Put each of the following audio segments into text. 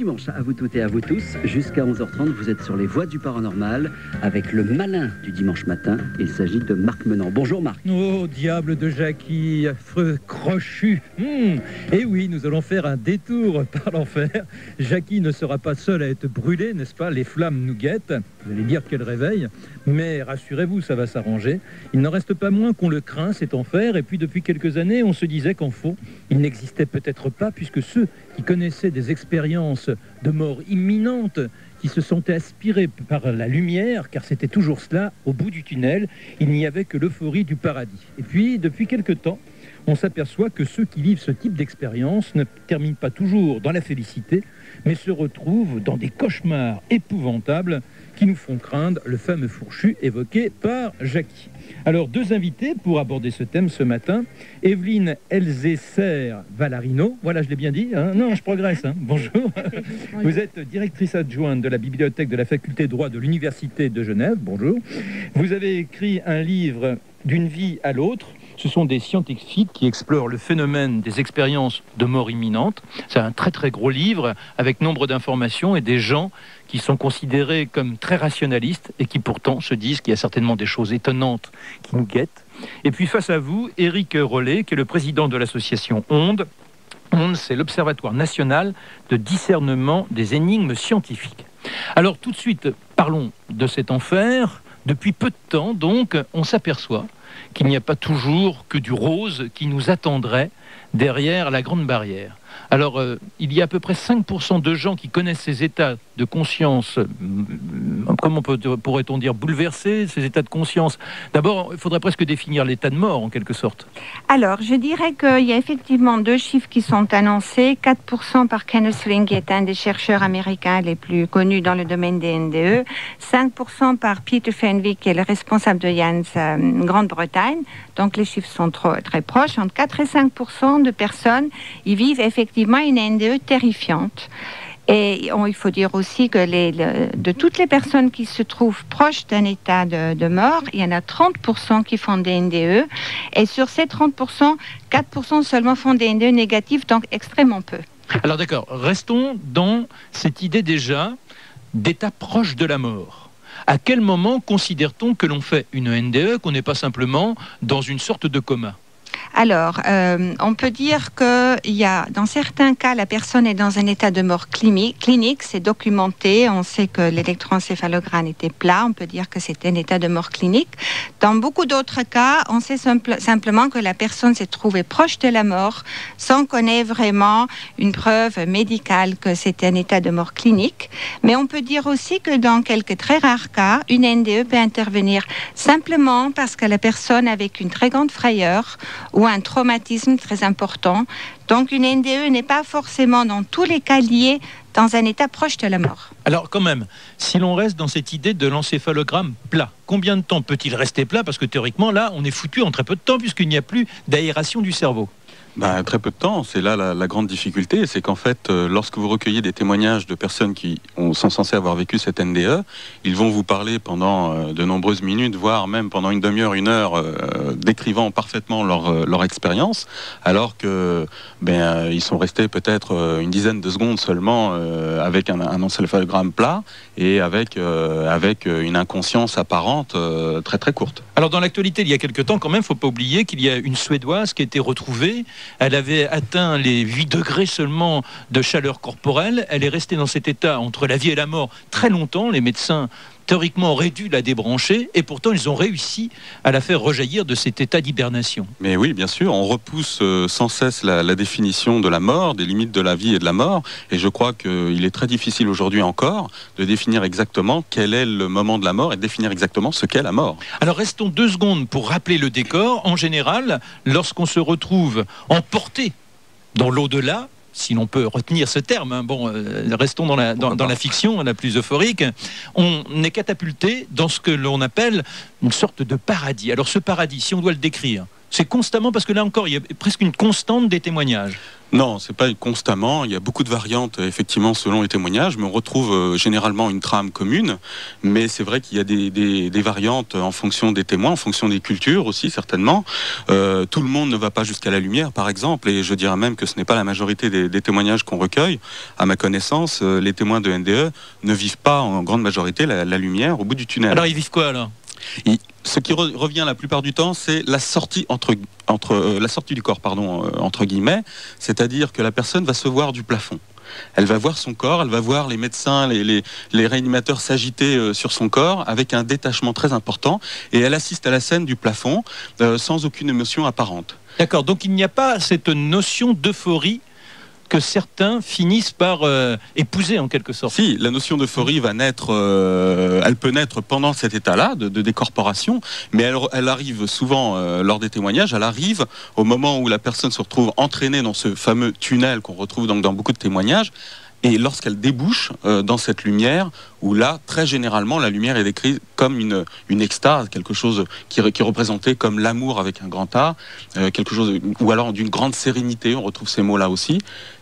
dimanche à vous toutes et à vous tous. Jusqu'à 11h30, vous êtes sur les voies du paranormal avec le malin du dimanche matin. Il s'agit de Marc Menant. Bonjour Marc. Oh, diable de Jackie, affreux crochu. Et oui, nous allons faire un détour par l'enfer. Jackie ne sera pas seul à être brûlé, n'est-ce pas? Les flammes nous guettent. Vous allez dire quel réveil. Mais rassurez-vous, ça va s'arranger. Il n'en reste pas moins qu'on le craint, cet enfer. Et puis depuis quelques années, on se disait qu'en fond, il n'existait peut-être pas, puisque ceux qui connaissaient des expériences de mort imminente, qui se sentaient aspirés par la lumière, car c'était toujours cela, au bout du tunnel, il n'y avait que l'euphorie du paradis. Et puis, depuis quelque temps, on s'aperçoit que ceux qui vivent ce type d'expérience ne terminent pas toujours dans la félicité, mais se retrouvent dans des cauchemars épouvantables qui nous font craindre le fameux fourchu évoqué par Jackie. Alors, deux invités pour aborder ce thème ce matin. Evelyne Elzécer-Valarino, voilà, je l'ai bien dit, hein? Non, je progresse, hein? Bonjour. Vous êtes directrice adjointe de la bibliothèque de la faculté de droit de l'Université de Genève. Bonjour. Vous avez écrit un livre d'une vie à l'autre. Ce sont des scientifiques qui explorent le phénomène des expériences de mort imminente. C'est un très très gros livre avec nombre d'informations et des gens qui sont considérés comme très rationalistes et qui pourtant se disent qu'il y a certainement des choses étonnantes qui nous guettent. Et puis face à vous, Éric Rollet, qui est le président de l'association ONDE. ONDE, c'est l'Observatoire national de discernement des énigmes scientifiques. Alors tout de suite, parlons de cet enfer. Depuis peu de temps, donc, on s'aperçoit qu'il n'y a pas toujours que du rose qui nous attendrait derrière la grande barrière. Alors, il y a à peu près 5% de gens qui connaissent ces états de conscience, comment pourrait-on dire, bouleversés, ces états de conscience. D'abord, il faudrait presque définir l'état de mort, en quelque sorte. Alors, je dirais qu'il y a effectivement deux chiffres qui sont annoncés. 4% par Kenneth Sling, qui est un des chercheurs américains les plus connus dans le domaine des NDE. 5% par Peter Fenwick, qui est le responsable de JANS Grande-Bretagne. Donc, les chiffres sont très proches. Entre 4 et 5% de personnes y vivent effectivement une NDE terrifiante. Et il faut dire aussi que de toutes les personnes qui se trouvent proches d'un état de mort, il y en a 30% qui font des NDE. Et sur ces 30%, 4% seulement font des NDE négatifs, donc extrêmement peu. Alors d'accord, restons dans cette idée déjà d'état proche de la mort. À quel moment considère-t-on que l'on fait une NDE, qu'on n'est pas simplement dans une sorte de coma ? Alors, on peut dire que dans certains cas, la personne est dans un état de mort clinique, c'est documenté. On sait que l'électroencéphalogramme était plat, on peut dire que c'était un état de mort clinique. Dans beaucoup d'autres cas, on sait simplement que la personne s'est trouvée proche de la mort sans qu'on ait vraiment une preuve médicale que c'était un état de mort clinique. Mais on peut dire aussi que dans quelques très rares cas, une NDE peut intervenir simplement parce que la personne avec une très grande frayeur ou un traumatisme très important. Donc une NDE n'est pas forcément dans tous les cas liée dans un état proche de la mort. Alors quand même, si l'on reste dans cette idée de l'encéphalogramme plat, combien de temps peut-il rester plat? Parce que théoriquement, là, on est foutu en très peu de temps puisqu'il n'y a plus d'aération du cerveau. Très peu de temps, c'est là la grande difficulté, c'est qu'en fait, lorsque vous recueillez des témoignages de personnes qui sont censées avoir vécu cette NDE, ils vont vous parler pendant de nombreuses minutes, voire même pendant une demi-heure, une heure, décrivant parfaitement leur expérience, alors que ils sont restés peut-être une dizaine de secondes seulement avec un encéphalogramme plat et avec une inconscience apparente très très courte. Alors dans l'actualité, il y a quelques temps quand même, il ne faut pas oublier qu'il y a une Suédoise qui a été retrouvée. Elle avait atteint les 8 degrés seulement de chaleur corporelle. Elle est restée dans cet état entre la vie et la mort très longtemps. Les médecins, théoriquement, auraient dû la débrancher. Et pourtant, ils ont réussi à la faire rejaillir de cet état d'hibernation. Mais oui, bien sûr, on repousse sans cesse la définition de la mort, des limites de la vie et de la mort. Et je crois qu'il est très difficile aujourd'hui encore de définir exactement quel est le moment de la mort et de définir exactement ce qu'est la mort. Alors restons 2 secondes pour rappeler le décor. En général, lorsqu'on se retrouve emporté dans l'au-delà, si l'on peut retenir ce terme, restons dans la fiction la plus euphorique, on est catapulté dans ce que l'on appelle une sorte de paradis. Alors ce paradis, si on doit le décrire, C'est constamment, parce que là encore, il y a presque une constante des témoignages. Non, c'est pas constamment. Il y a beaucoup de variantes, effectivement, selon les témoignages, mais on retrouve généralement une trame commune. Mais c'est vrai qu'il y a des variantes en fonction des témoins, en fonction des cultures aussi, certainement. Tout le monde ne va pas jusqu'à la lumière, par exemple, et je dirais même que ce n'est pas la majorité des témoignages qu'on recueille. À ma connaissance, les témoins de NDE ne vivent pas en grande majorité la lumière au bout du tunnel. Alors, ils vivent quoi, alors ? Ce qui revient la plupart du temps, c'est la sortie la sortie du corps, entre guillemets, c'est-à-dire que la personne va se voir du plafond. Elle va voir son corps, elle va voir les médecins, les réanimateurs s'agiter sur son corps avec un détachement très important, et elle assiste à la scène du plafond sans aucune émotion apparente. D'accord, donc il n'y a pas cette notion d'euphorie que certains finissent par épouser en quelque sorte. Si, la notion d'euphorie va naître, elle peut naître pendant cet état-là de décorporation, mais elle arrive souvent lors des témoignages, elle arrive au moment où la personne se retrouve entraînée dans ce fameux tunnel qu'on retrouve donc dans beaucoup de témoignages, et lorsqu'elle débouche dans cette lumière, où là, très généralement, la lumière est décrite comme une extase, quelque chose qui est représenté comme l'amour avec un grand A, quelque chose, ou alors d'une grande sérénité, on retrouve ces mots-là aussi.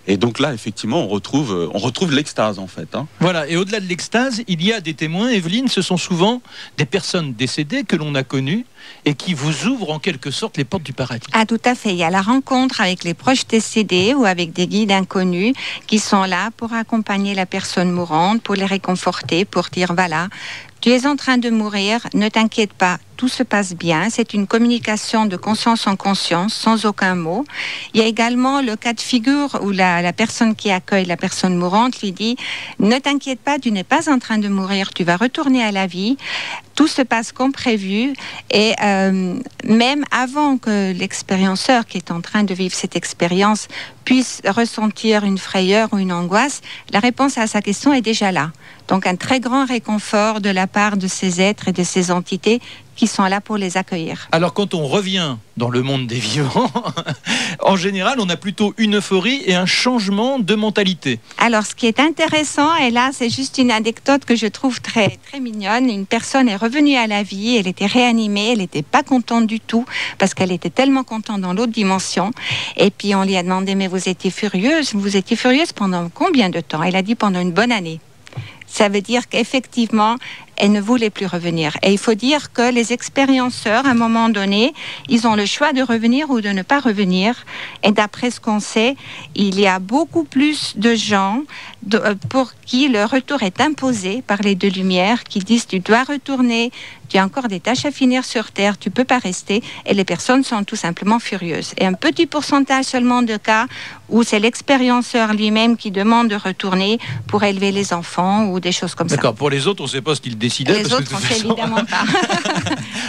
Et donc là, effectivement, on retrouve l'extase, en fait. Hein. Voilà, et au-delà de l'extase, il y a des témoins, Evelyne, ce sont souvent des personnes décédées que l'on a connues et qui vous ouvrent en quelque sorte les portes du paradis. Ah, tout à fait. Il y a la rencontre avec les proches décédés ou avec des guides inconnus qui sont là pour accompagner la personne mourante, pour les réconforter, pour dire voilà, tu es en train de mourir, ne t'inquiète pas, tout se passe bien. C'est une communication de conscience en conscience, sans aucun mot. Il y a également le cas de figure où la personne qui accueille la personne mourante lui dit « Ne t'inquiète pas, tu n'es pas en train de mourir, tu vas retourner à la vie. Tout se passe comme prévu. » Et même avant que l'expérienceur qui est en train de vivre cette expérience puisse ressentir une frayeur ou une angoisse, la réponse à sa question est déjà là. Donc un très grand réconfort de la part de ces êtres et de ces entités qui sont là pour les accueillir. Alors quand on revient dans le monde des vivants, en général, on a plutôt une euphorie et un changement de mentalité. Alors ce qui est intéressant, et là c'est juste une anecdote que je trouve très, très mignonne, une personne est revenue à la vie, elle était réanimée, elle n'était pas contente du tout, parce qu'elle était tellement contente dans l'autre dimension, et puis on lui a demandé, mais vous étiez furieuse pendant combien de temps? Elle a dit pendant une bonne année. Ça veut dire qu'effectivement, elle ne voulait plus revenir. Et il faut dire que les expérienceurs, à un moment donné, ils ont le choix de revenir ou de ne pas revenir. Et d'après ce qu'on sait, il y a beaucoup plus de gens pour qui le retour est imposé par les deux lumières, qui disent tu dois retourner, tu as encore des tâches à finir sur Terre, tu ne peux pas rester. Et les personnes sont tout simplement furieuses. Et un petit pourcentage seulement de cas où c'est l'expérienceur lui-même qui demande de retourner pour élever les enfants ou des choses comme ça. D'accord, pour les autres, on ne sait pas ce qu'ils décidaient. Les autres, on ne sait évidemment pas.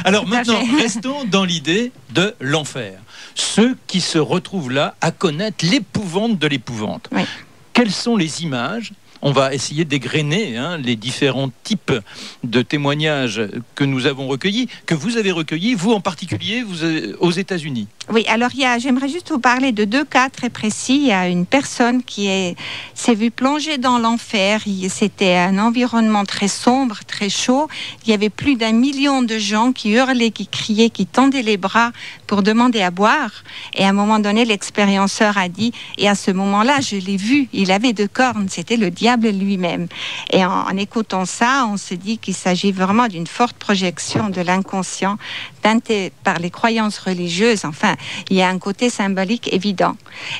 Alors maintenant, restons dans l'idée de l'enfer. Ceux qui se retrouvent là à connaître l'épouvante de l'épouvante. Oui. Quelles sont les images? On va essayer d'égrener les différents types de témoignages que nous avons recueillis, que vous avez recueillis, vous en particulier, aux États-Unis. Oui, alors j'aimerais juste vous parler de deux cas très précis. Il y a une personne qui s'est vue plonger dans l'enfer. C'était un environnement très sombre, très chaud. Il y avait plus d'1 million de gens qui hurlaient, qui criaient, qui tendaient les bras pour demander à boire. Et à un moment donné, l'expérienceur a dit, et à ce moment-là, je l'ai vu, il avait 2 cornes, c'était le diable lui-même. Et en écoutant ça, on se dit qu'il s'agit vraiment d'une forte projection de l'inconscient teintée par les croyances religieuses. Enfin, il y a un côté symbolique évident.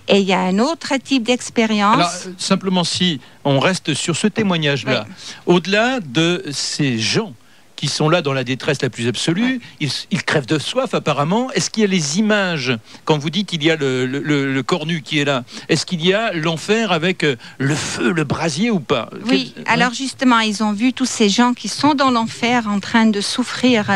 Et il y a un autre type d'expérience. Alors, simplement, si on reste sur ce témoignage-là, oui. Au-delà de ces gens qui sont là dans la détresse la plus absolue, ils crèvent de soif apparemment. Est-ce qu'il y a les images, quand vous dites il y a le corps nu qui est là, est-ce qu'il y a l'enfer avec le feu, le brasier ou pas? Oui, alors justement, ils ont vu tous ces gens qui sont dans l'enfer en train de souffrir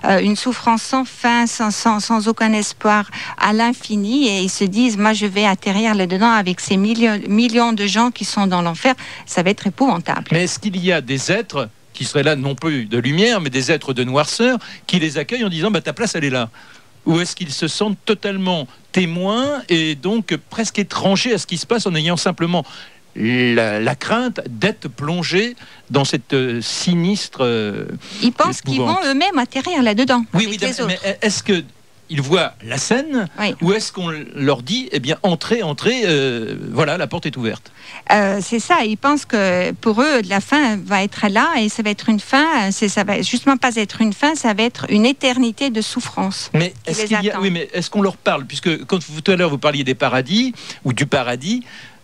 une souffrance sans fin, sans aucun espoir à l'infini, et ils se disent, moi je vais atterrir là-dedans avec ces millions de gens qui sont dans l'enfer, ça va être épouvantable. Mais est-ce qu'il y a des êtres qui seraient là non plus de lumière, mais des êtres de noirceur, qui les accueillent en disant ta place elle est là? Ou est-ce qu'ils se sentent totalement témoins et donc presque étrangers à ce qui se passe en ayant simplement la crainte d'être plongés dans cette sinistre Ils pensent qu'ils vont eux-mêmes atterrir là-dedans. Oui, mais est-ce que ils voient la scène, ou est-ce qu'on leur dit, eh bien, entrez, voilà, la porte est ouverte? C'est ça, ils pensent que pour eux, la fin va être là et ça va être une fin, ça va justement pas être une fin, ça va être une éternité de souffrance. Mais est-ce qu'on leur parle, puisque quand tout à l'heure vous parliez des paradis, ou du paradis,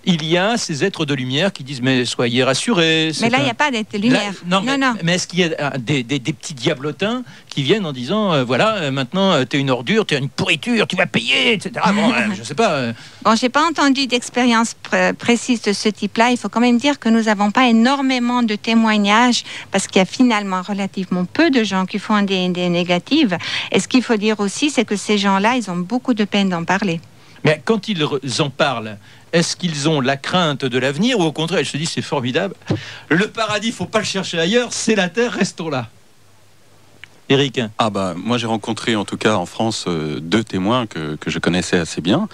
il y a ces êtres de lumière qui disent mais soyez rassurés. Mais là, il n'y a pas d'êtres de lumière. Non. Mais est-ce qu'il y a des petits diablotins qui viennent en disant voilà, maintenant t'es une ordure, t'es une pourriture, tu vas payer, etc. Bon, je sais pas. Bon, j'ai pas entendu d'expérience précise de ce type-là. Il faut quand même dire que nous n'avons pas énormément de témoignages parce qu'il y a finalement relativement peu de gens qui font des négatives. Et ce qu'il faut dire aussi, c'est que ces gens-là, ils ont beaucoup de peine d'en parler. Mais quand ils en parlent, est-ce qu'ils ont la crainte de l'avenir ou au contraire, ils se disent c'est formidable, le paradis, il ne faut pas le chercher ailleurs, c'est la terre, restons là? Éric? Moi j'ai rencontré en tout cas en France 2 témoins que je connaissais assez bien.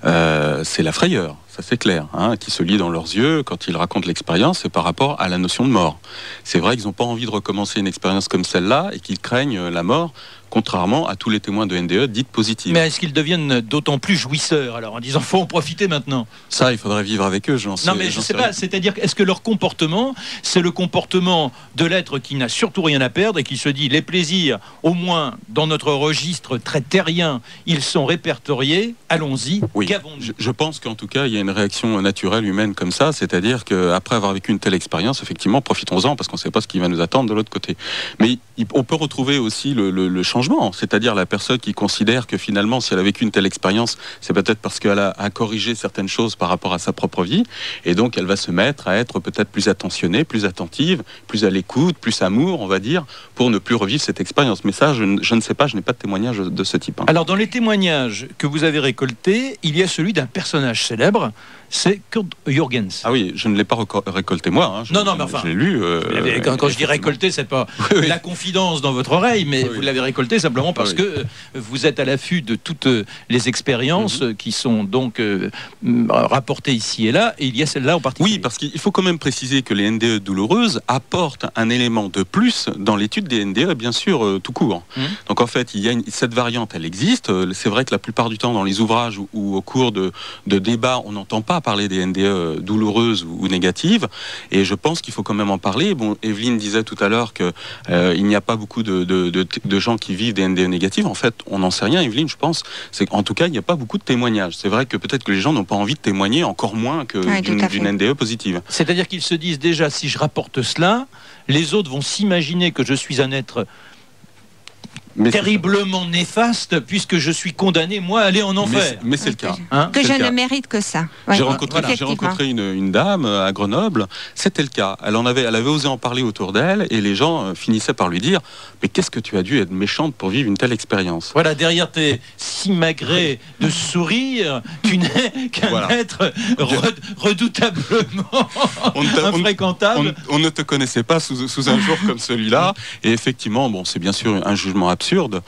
C'est la frayeur, ça c'est clair, qui se lit dans leurs yeux quand ils racontent l'expérience, c'est par rapport à la notion de mort. C'est vrai qu'ils n'ont pas envie de recommencer une expérience comme celle-là et qu'ils craignent la mort, contrairement à tous les témoins de NDE dites positives. Mais est-ce qu'ils deviennent d'autant plus jouisseurs alors en disant faut en profiter maintenant? Ça, il faudrait vivre avec eux, j'en sais. Non, mais je sais pas. C'est-à-dire, est-ce que leur comportement, c'est le comportement de l'être qui n'a surtout rien à perdre et qui se dit les plaisirs, au moins dans notre registre très terrien, ils sont répertoriés. Allons-y. Oui. Je pense qu'en tout cas, il y a une réaction naturelle humaine comme ça, c'est-à-dire qu'après avoir vécu une telle expérience, effectivement, profitons-en parce qu'on ne sait pas ce qui va nous attendre de l'autre côté. Mais on peut retrouver aussi le changement, c'est-à-dire la personne qui considère que finalement, si elle a vécu une telle expérience, c'est peut-être parce qu'elle a corrigé certaines choses par rapport à sa propre vie, et donc elle va se mettre à être peut-être plus attentionnée, plus attentive, plus à l'écoute, plus amour, on va dire, pour ne plus revivre cette expérience. Mais ça, je ne sais pas, je n'ai pas de témoignage de ce type. Alors, dans les témoignages que vous avez récoltés, il y a celui d'un personnage célèbre, c'est Kurt Jürgens. Ah oui, je ne l'ai pas récolté moi. Non, mais enfin, je l'ai lu. Quand je dis récolté, c'est pas la confidence dans votre oreille, mais vous l'avez récolté simplement parce que vous êtes à l'affût de toutes les expériences qui sont donc rapportées ici et là, et il y a celle-là en particulier. Oui, parce qu'il faut quand même préciser que les NDE douloureuses apportent un élément de plus dans l'étude des NDE, bien sûr, tout court. Donc en fait, cette variante, elle existe. C'est vrai que la plupart du temps, dans les ouvrages ou au cours de débats, on n'entend pas parler des NDE douloureuses ou négatives, et je pense qu'il faut quand même en parler. Bon, Evelyne disait tout à l'heure que il n'y a pas beaucoup de gens qui vivent des NDE négatives. En fait, on n'en sait rien, Evelyne, je pense. C'est qu'en tout cas, il n'y a pas beaucoup de témoignages. C'est vrai que peut-être que les gens n'ont pas envie de témoigner, encore moins que d'une NDE positive. C'est-à-dire qu'ils se disent déjà, si je rapporte cela, les autres vont s'imaginer que je suis un être terriblement néfaste puisque je suis condamné, moi, à aller en enfer. Mais c'est le cas. Que je ne mérite que ça. Ouais. J'ai rencontré une dame à Grenoble, c'était le cas. Elle avait osé en parler autour d'elle et les gens finissaient par lui dire mais qu'est-ce que tu as dû être méchante pour vivre une telle expérience? Voilà, derrière tes simagrées de sourire, tu n'es qu'un être redoutablement infréquentable. On ne te connaissait pas sous un jour comme celui-là, et effectivement, bon, c'est bien sûr un jugement absurde.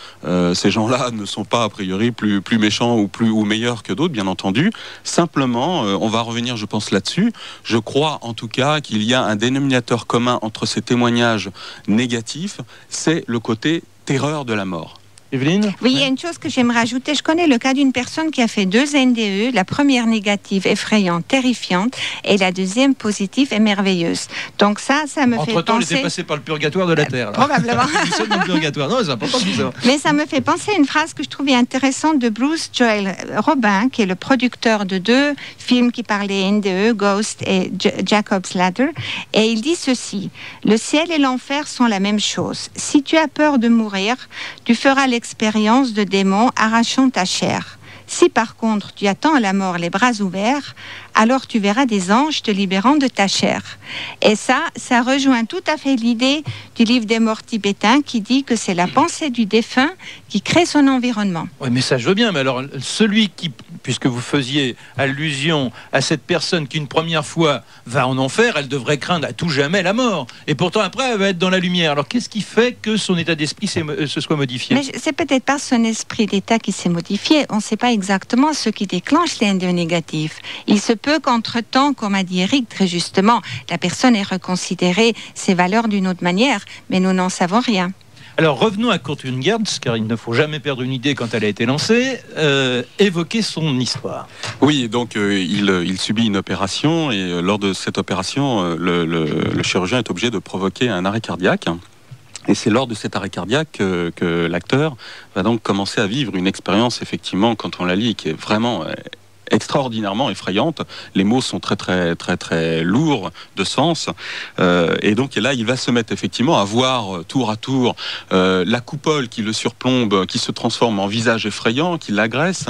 Ces gens-là ne sont pas a priori plus méchants ou meilleurs que d'autres, bien entendu. Simplement, on va revenir, je pense, là-dessus. Je crois en tout cas qu'il y a un dénominateur commun entre ces témoignages négatifs, c'est le côté terreur de la mort. Evelyne? Oui, il y a une chose que j'aimerais ajouter. Je connais le cas d'une personne qui a fait 2 NDE. La première négative, effrayante, terrifiante, et la deuxième positive et merveilleuse. Donc ça me fait penser... Entre-temps, il était passé par le purgatoire de la Terre. Probablement. Nous sommes dans le purgatoire. Non, c'est important tout ça. Mais ça me fait penser à une phrase que je trouvais intéressante de Bruce Joel Robin, qui est le producteur de 2 films qui parlaient NDE, Ghost et Jacob's Ladder. Et il dit ceci: le ciel et l'enfer sont la même chose. Si tu as peur de mourir, tu feras l'expérience de démons arrachant ta chair. Si par contre tu attends la mort les bras ouverts, alors tu verras des anges te libérant de ta chair. Et ça rejoint tout à fait l'idée du livre des morts tibétains qui dit que c'est la pensée du défunt qui crée son environnement. Oui, mais ça je veux bien, mais alors celui qui, puisque vous faisiez allusion à cette personne qui une première fois va en enfer, elle devrait craindre à tout jamais la mort. Et pourtant après elle va être dans la lumière. Alors qu'est-ce qui fait que son état d'esprit se soit modifié? Mais c'est peut-être pas son esprit d'état qui s'est modifié. On ne sait pas exactement ce qui déclenche les NDE négatifs. Il se peut qu'entre-temps, comme a dit Eric très justement, la personne ait reconsidéré ses valeurs d'une autre manière, mais nous n'en savons rien. Alors revenons à Kurt Ungertz, car il ne faut jamais perdre une idée quand elle a été lancée. Évoquer son histoire. Oui, donc il subit une opération et lors de cette opération, le chirurgien est obligé de provoquer un arrêt cardiaque. Et c'est lors de cet arrêt cardiaque que l'acteur va donc commencer à vivre une expérience, effectivement, quand on la lit, qui est vraiment extraordinairement effrayante. Les mots sont très très très très lourds de sens, et donc là il va se mettre effectivement à voir tour à tour la coupole qui le surplombe, qui se transforme en visage effrayant, qui l'agresse.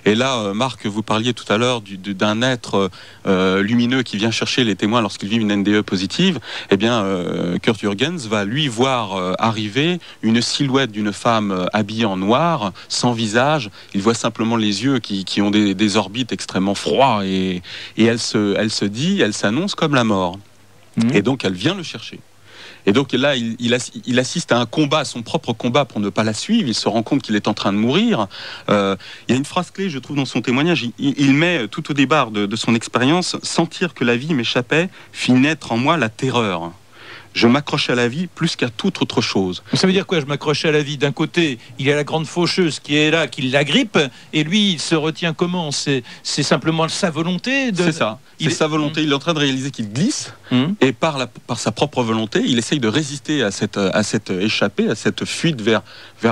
Et là, Marc, vous parliez tout à l'heure d'un être lumineux qui vient chercher les témoins lorsqu'ils vivent une NDE positive. Eh bien, Kurt Jürgens va lui voir arriver une silhouette d'une femme habillée en noir, sans visage. Il voit simplement les yeux qui ont des orbites extrêmement froids, et elle s'annonce comme la mort. Et donc elle vient le chercher. Et donc là, il assiste à un combat, à son propre combat pour ne pas la suivre. Il se rend compte qu'il est en train de mourir. Il y a une phrase clé, je trouve, dans son témoignage. Il met tout au départ de son expérience: sentir que la vie m'échappait fit naître en moi la terreur. Je m'accroche à la vie plus qu'à toute autre chose. Ça veut dire quoi, je m'accroche à la vie? D'un côté, il y a la grande faucheuse qui est là, qui l'agrippe, et lui, il se retient comment? C'est simplement sa volonté de... C'est ça, c'est sa volonté. Il est en train de réaliser qu'il glisse, et par sa propre volonté, il essaye de résister à cette échappée, à cette fuite vers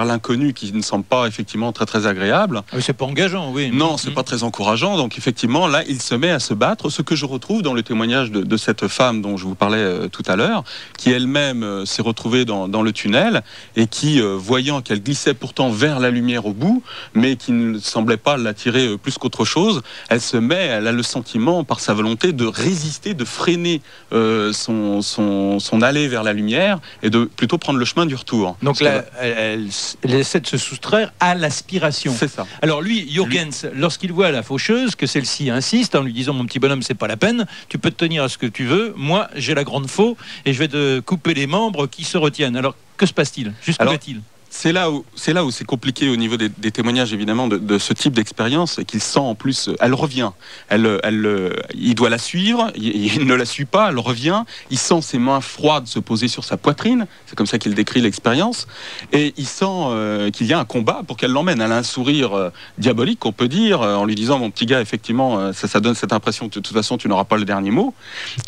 l'inconnu qui ne semble pas effectivement très très agréable. Ah, c'est pas engageant, oui. Non, c'est pas très encourageant. Donc effectivement, là, il se met à se battre. Ce que je retrouve dans le témoignage de cette femme dont je vous parlais tout à l'heure, qui elle-même s'est retrouvée dans le tunnel et qui, voyant qu'elle glissait pourtant vers la lumière au bout, mais qui ne semblait pas l'attirer plus qu'autre chose, elle a le sentiment, par sa volonté, de résister, de freiner son allée vers la lumière et de plutôt prendre le chemin du retour. Donc là, elle essaie de se soustraire à l'aspiration. C'est ça. Alors lui, Jürgens, lorsqu'il voit la faucheuse, que celle-ci insiste en lui disant: mon petit bonhomme, c'est pas la peine, tu peux te tenir à ce que tu veux, moi j'ai la grande faux et je vais te couper les membres qui se retiennent. Alors que se passe-t-il? Jusqu'où va-t-il? C'est là où c'est compliqué au niveau des témoignages, évidemment, de ce type d'expérience, qu'il sent en plus. Elle revient. Il doit la suivre. Il ne la suit pas. Elle revient. Il sent ses mains froides se poser sur sa poitrine. C'est comme ça qu'il décrit l'expérience. Et il sent qu'il y a un combat pour qu'elle l'emmène. Elle a un sourire diabolique, on peut dire, en lui disant: mon petit gars, effectivement, ça donne cette impression que de toute façon, tu n'auras pas le dernier mot.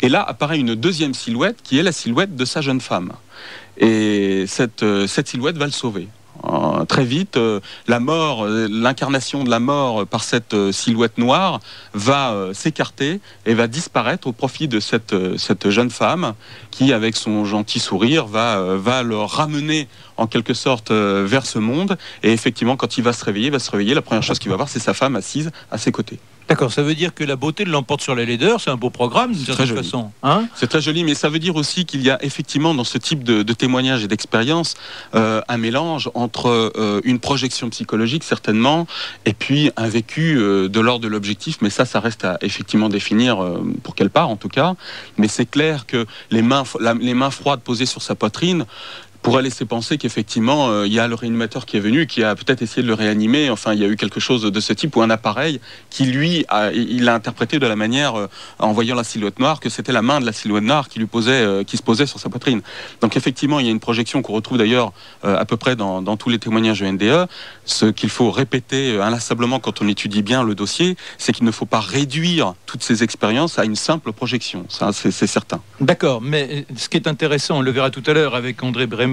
Et là apparaît une deuxième silhouette, qui est la silhouette de sa jeune femme. Et cette silhouette va le sauver. Très vite, la mort, l'incarnation de la mort par cette silhouette noire va s'écarter et va disparaître au profit de cette jeune femme qui, avec son gentil sourire, va le ramener en quelque sorte vers ce monde. Et effectivement, quand il va se réveiller, la première chose qu'il va voir, c'est sa femme assise à ses côtés. D'accord, ça veut dire que la beauté l'emporte sur la laideur, c'est un beau programme d'une certaine façon. Hein, c'est très joli, mais ça veut dire aussi qu'il y a effectivement dans ce type de témoignage et d'expérience un mélange entre une projection psychologique certainement, et puis un vécu de l'ordre de l'objectif, mais ça reste à effectivement définir pour quelle part en tout cas. Mais c'est clair que les mains froides posées sur sa poitrine pourrait laisser penser qu'effectivement, il y a le réanimateur qui est venu, qui a peut-être essayé de le réanimer. Enfin, il y a eu quelque chose de ce type, ou un appareil qui, lui, il l'a interprété de la manière, en voyant la silhouette noire, que c'était la main de la silhouette noire qui se posait sur sa poitrine. Donc effectivement, il y a une projection qu'on retrouve d'ailleurs à peu près dans tous les témoignages de NDE. Ce qu'il faut répéter inlassablement quand on étudie bien le dossier, c'est qu'il ne faut pas réduire toutes ces expériences à une simple projection. Ça, c'est certain. D'accord, mais ce qui est intéressant, on le verra tout à l'heure avec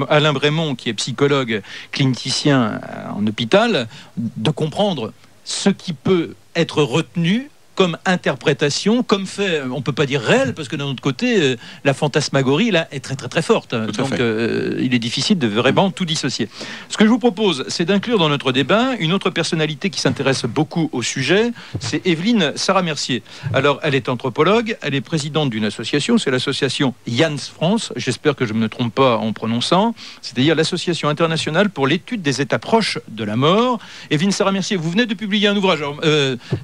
Alain Brémond, qui est psychologue clinicien en hôpital, de comprendre ce qui peut être retenu comme interprétation, comme fait, on ne peut pas dire réel, parce que d'un autre côté, la fantasmagorie là est très très très forte. Donc il est difficile de vraiment tout dissocier. Ce que je vous propose, c'est d'inclure dans notre débat une autre personnalité qui s'intéresse beaucoup au sujet, c'est Evelyne Sarah-Mercier. Alors, elle est anthropologue, elle est présidente d'une association, c'est l'association Jans France, j'espère que je ne me trompe pas en prononçant, c'est-à-dire l'association internationale pour l'étude des états proches de la mort. Evelyne Sarah-Mercier, vous venez de publier un ouvrage. Alors,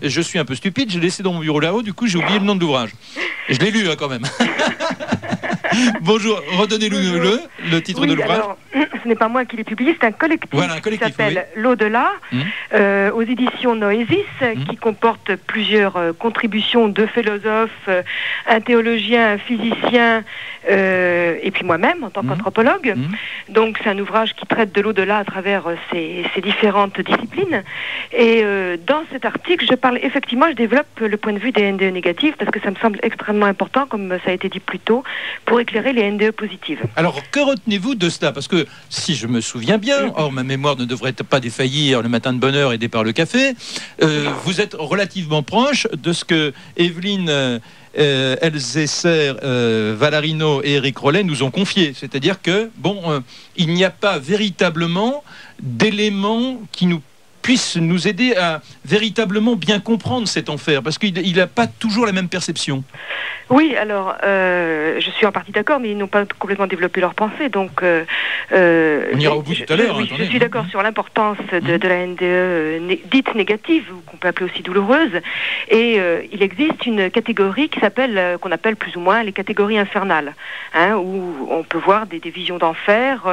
je suis un peu stupide, je l'ai laissé dans mon bureau là-haut, du coup j'ai oublié le nom de l'ouvrage. Je l'ai lu quand même. Bonjour, redonnez-nous le titre de l'ouvrage. ce n'est pas moi qui l'ai publié, c'est un collectif, qui s'appelle L'Au-delà, aux éditions Noésis, qui comporte plusieurs contributions de philosophes, un théologien, un physicien, et puis moi-même en tant qu'anthropologue. Donc c'est un ouvrage qui traite de l'au-delà à travers ces différentes disciplines. Et dans cet article, je développe le point de vue des NDE négatives, parce que ça me semble extrêmement important, comme ça a été dit plus tôt, pour éclairer les NDE positives. Alors, que retenez-vous de cela? Parce que, si je me souviens bien, or ma mémoire ne devrait pas défaillir le matin de bonne heure aidé par le café, vous êtes relativement proche de ce que Evelyne Elzéser, Valarino et Éric Rollet nous ont confié. C'est-à-dire que, il n'y a pas véritablement d'éléments qui nous puissent nous aider à véritablement bien comprendre cet enfer, parce qu'il n'a pas toujours la même perception. Oui, alors, je suis en partie d'accord, mais ils n'ont pas complètement développé leur pensée, donc... on ira au bout tout à l'heure. Oui, je suis d'accord sur l'importance de la NDE dite négative, ou qu'on peut appeler aussi douloureuse, et il existe une catégorie qu'on appelle plus ou moins les catégories infernales, où on peut voir des visions d'enfer.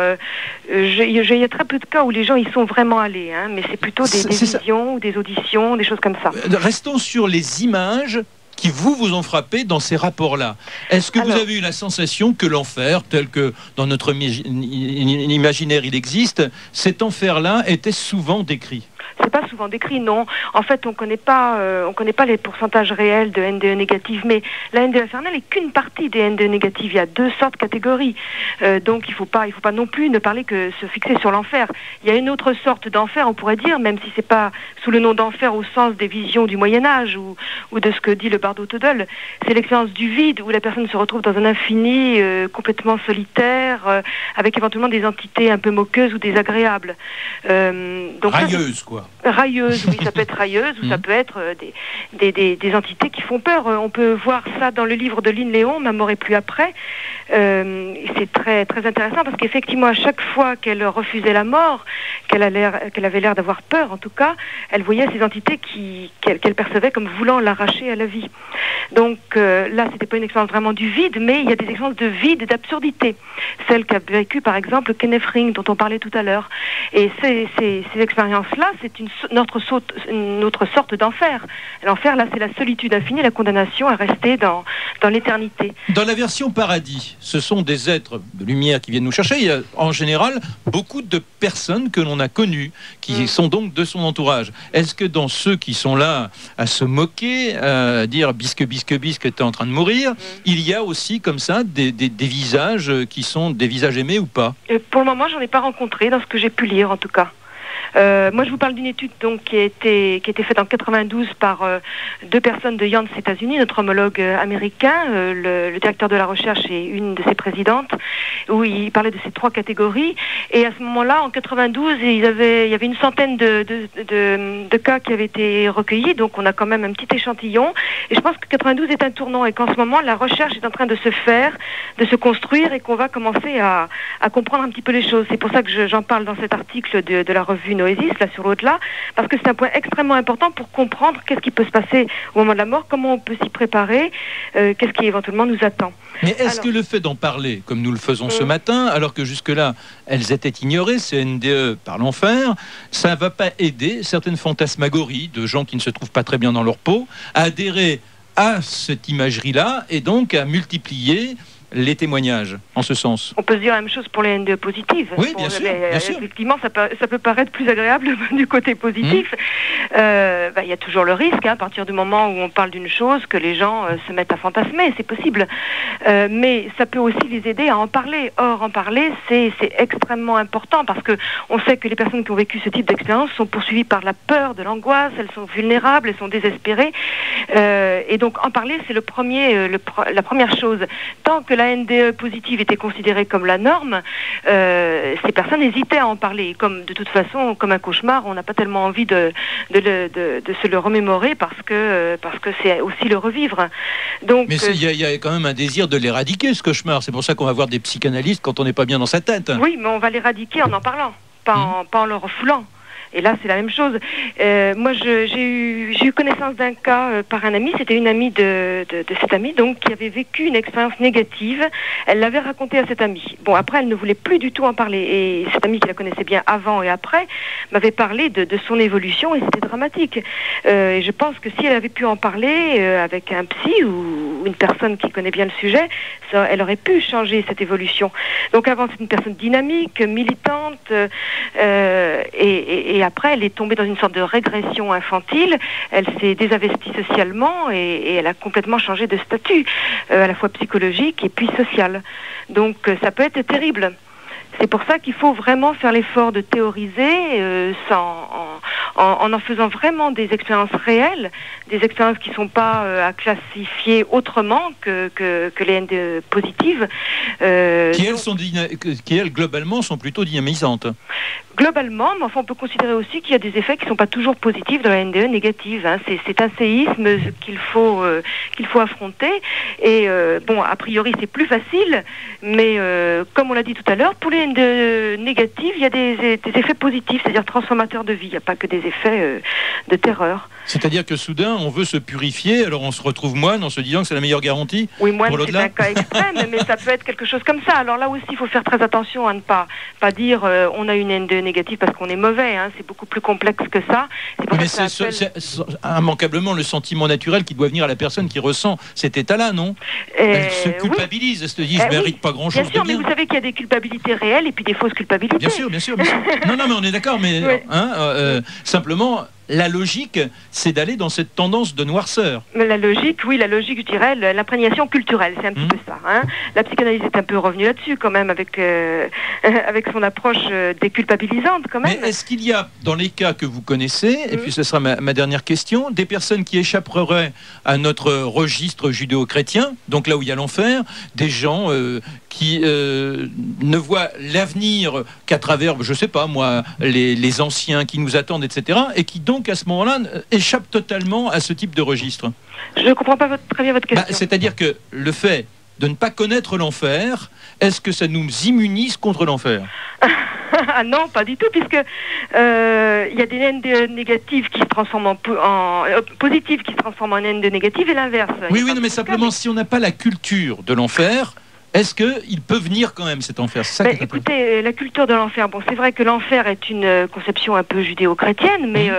Il y a très peu de cas où les gens y sont vraiment allés, mais c'est plutôt des visions ou des auditions, des choses comme ça. Restons sur les images qui vous ont frappé dans ces rapports-là. Est-ce que vous avez eu la sensation que l'enfer, tel que dans notre imaginaire il existe, cet enfer-là était souvent décrit? C'est pas souvent décrit, non. En fait, on connaît pas les pourcentages réels de NDE négatives, mais la NDE infernale n'est qu'une partie des NDE négatives. Il y a deux sortes de catégories. Donc il faut pas non plus ne parler que se fixer sur l'enfer. Il y a une autre sorte d'enfer, on pourrait dire, même si c'est pas sous le nom d'enfer au sens des visions du Moyen-Âge ou de ce que dit le Bardo Tödel. C'est l'expérience du vide, où la personne se retrouve dans un infini complètement solitaire, avec éventuellement des entités un peu moqueuses ou désagréables. Donc railleuse, quoi. Railleuse, oui, ça peut être railleuse ou ça peut être des entités qui font peur. On peut voir ça dans le livre de Lynn Léon, Ma mort et plus après. C'est très, très intéressant parce qu'effectivement, à chaque fois qu'elle refusait la mort, qu'elle avait l'air d'avoir peur, en tout cas, elle voyait ces entités qu'elle percevait comme voulant l'arracher à la vie. Donc là, c'était pas une expérience vraiment du vide, mais il y a des expériences de vide et d'absurdité. Celle qu'a vécu, par exemple, Kenneth Ring, dont on parlait tout à l'heure. Et ces expériences-là, c'est une autre sorte d'enfer. L'enfer, là, c'est la solitude infinie, la condamnation à rester dans l'éternité. Dans la version paradis, ce sont des êtres de lumière qui viennent nous chercher. Il y a en général beaucoup de personnes que l'on a connues, qui sont donc de son entourage. Est-ce que dans ceux qui sont là à se moquer, à dire bisque t'es en train de mourir, il y a aussi comme ça des visages qui sont des visages aimés ou pas? Pour le moment, j'en ai pas rencontré, dans ce que j'ai pu lire en tout cas. Moi, je vous parle d'une étude donc, qui a été faite en 92 par deux personnes de Yale, États-Unis, notre homologue américain, le directeur de la recherche et une de ses présidentes, où il parlait de ces trois catégories. Et à ce moment-là, en 92, il y avait une centaine de cas qui avaient été recueillis, donc on a quand même un petit échantillon. Et je pense que 92 est un tournant et qu'en ce moment, la recherche est en train de se faire, de se construire et qu'on va commencer à comprendre un petit peu les choses. C'est pour ça que j'en parle dans cet article de la revue Noésis, là sur l'au-delà, parce que c'est un point extrêmement important pour comprendre qu'est-ce qui peut se passer au moment de la mort, comment on peut s'y préparer, qu'est-ce qui éventuellement nous attend. Mais est-ce que le fait d'en parler, comme nous le faisons ce matin, alors que jusque-là, elles étaient ignorées, ces NDE par l'enfer, ça ne va pas aider certaines fantasmagories de gens qui ne se trouvent pas très bien dans leur peau à adhérer à cette imagerie-là et donc à multiplier les témoignages en ce sens? On peut se dire la même chose pour les NDE positives. Oui, bien sûr. Effectivement, ça peut paraître plus agréable du côté positif. Il y a toujours le risque, à partir du moment où on parle d'une chose, que les gens se mettent à fantasmer, c'est possible. Mais ça peut aussi les aider à en parler. Or, en parler, c'est extrêmement important parce que on sait que les personnes qui ont vécu ce type d'expérience sont poursuivies par la peur, de l'angoisse, elles sont vulnérables, elles sont désespérées. Et donc, en parler, c'est la première chose. Tant que la NDE positive était considérée comme la norme, ces personnes hésitaient à en parler. Comme de toute façon, comme un cauchemar, on n'a pas tellement envie de se le remémorer parce que c'est aussi le revivre. Donc, mais il y a quand même un désir de l'éradiquer, ce cauchemar. C'est pour ça qu'on va voir des psychanalystes quand on n'est pas bien dans sa tête. Oui, mais on va l'éradiquer en parlant, pas en le refoulant. Et là, c'est la même chose. Moi, j'ai eu connaissance d'un cas par un ami. C'était une amie de cette amie, donc, qui avait vécu une expérience négative. Elle l'avait raconté à cette amie. Bon, après, elle ne voulait plus du tout en parler. Et cette amie qui la connaissait bien avant et après m'avait parlé de son évolution et c'était dramatique. Et je pense que si elle avait pu en parler avec un psy ou une personne qui connaît bien le sujet, elle aurait pu changer cette évolution. Donc avant, c'est une personne dynamique, militante, et après, elle est tombée dans une sorte de régression infantile. Elle s'est désinvestie socialement et elle a complètement changé de statut, à la fois psychologique et puis social. Donc ça peut être terrible. C'est pour ça qu'il faut vraiment faire l'effort de théoriser en faisant vraiment des expériences réelles, des expériences qui ne sont pas à classifier autrement que les NDE positives. Qui, elles, globalement, sont plutôt dynamisantes. Globalement, mais enfin, on peut considérer aussi qu'il y a des effets qui ne sont pas toujours positifs dans la NDE négative. Hein. C'est un séisme qu'il faut affronter. Et bon, a priori, c'est plus facile, mais comme on l'a dit tout à l'heure, pour les NDE négatives, il y a des effets positifs, c'est-à-dire transformateurs de vie. Il n'y a pas que des effets de terreur. C'est-à-dire que soudain, on veut se purifier, alors on se retrouve moine en se disant que c'est la meilleure garantie. Oui, moine, c'est un cas extrême, mais ça peut être quelque chose comme ça. Alors là aussi, il faut faire très attention à ne pas dire on a une NDE négative parce qu'on est mauvais. Hein. C'est beaucoup plus complexe que ça. Mais c'est immanquablement le sentiment naturel qui doit venir à la personne qui ressent cet état-là, non? Elle se culpabilise, elle se dit je ne mérite pas grand-chose de bien. Mais vous savez qu'il y a des culpabilités réelles et puis des fausses culpabilités. Bien sûr. Non, mais on est d'accord, mais simplement... La logique, c'est d'aller dans cette tendance de noirceur. Mais la logique, je dirais, l'imprégnation culturelle, c'est un petit peu ça. Hein. La psychanalyse est un peu revenue là-dessus, quand même, avec son approche déculpabilisante, quand même. Mais est-ce qu'il y a, dans les cas que vous connaissez, et puis ce sera ma dernière question, des personnes qui échapperaient à notre registre judéo-chrétien, donc là où il y a l'enfer, des gens qui ne voient l'avenir qu'à travers, je sais pas moi, les anciens qui nous attendent, etc., et qui donc à ce moment-là échappent totalement à ce type de registre? Je ne comprends pas très bien votre question. C'est-à-dire que le fait de ne pas connaître l'enfer, est-ce que ça nous immunise contre l'enfer? Ah non, pas du tout, puisque il y a des NDE négatives qui se transforment en positives qui se transforment en NDE négatives et l'inverse. Oui, mais simplement, si on n'a pas la culture de l'enfer, est-ce qu'il peut venir quand même cet enfer? Écoutez, la culture de l'enfer, bon, c'est vrai que l'enfer est une conception un peu judéo-chrétienne, mais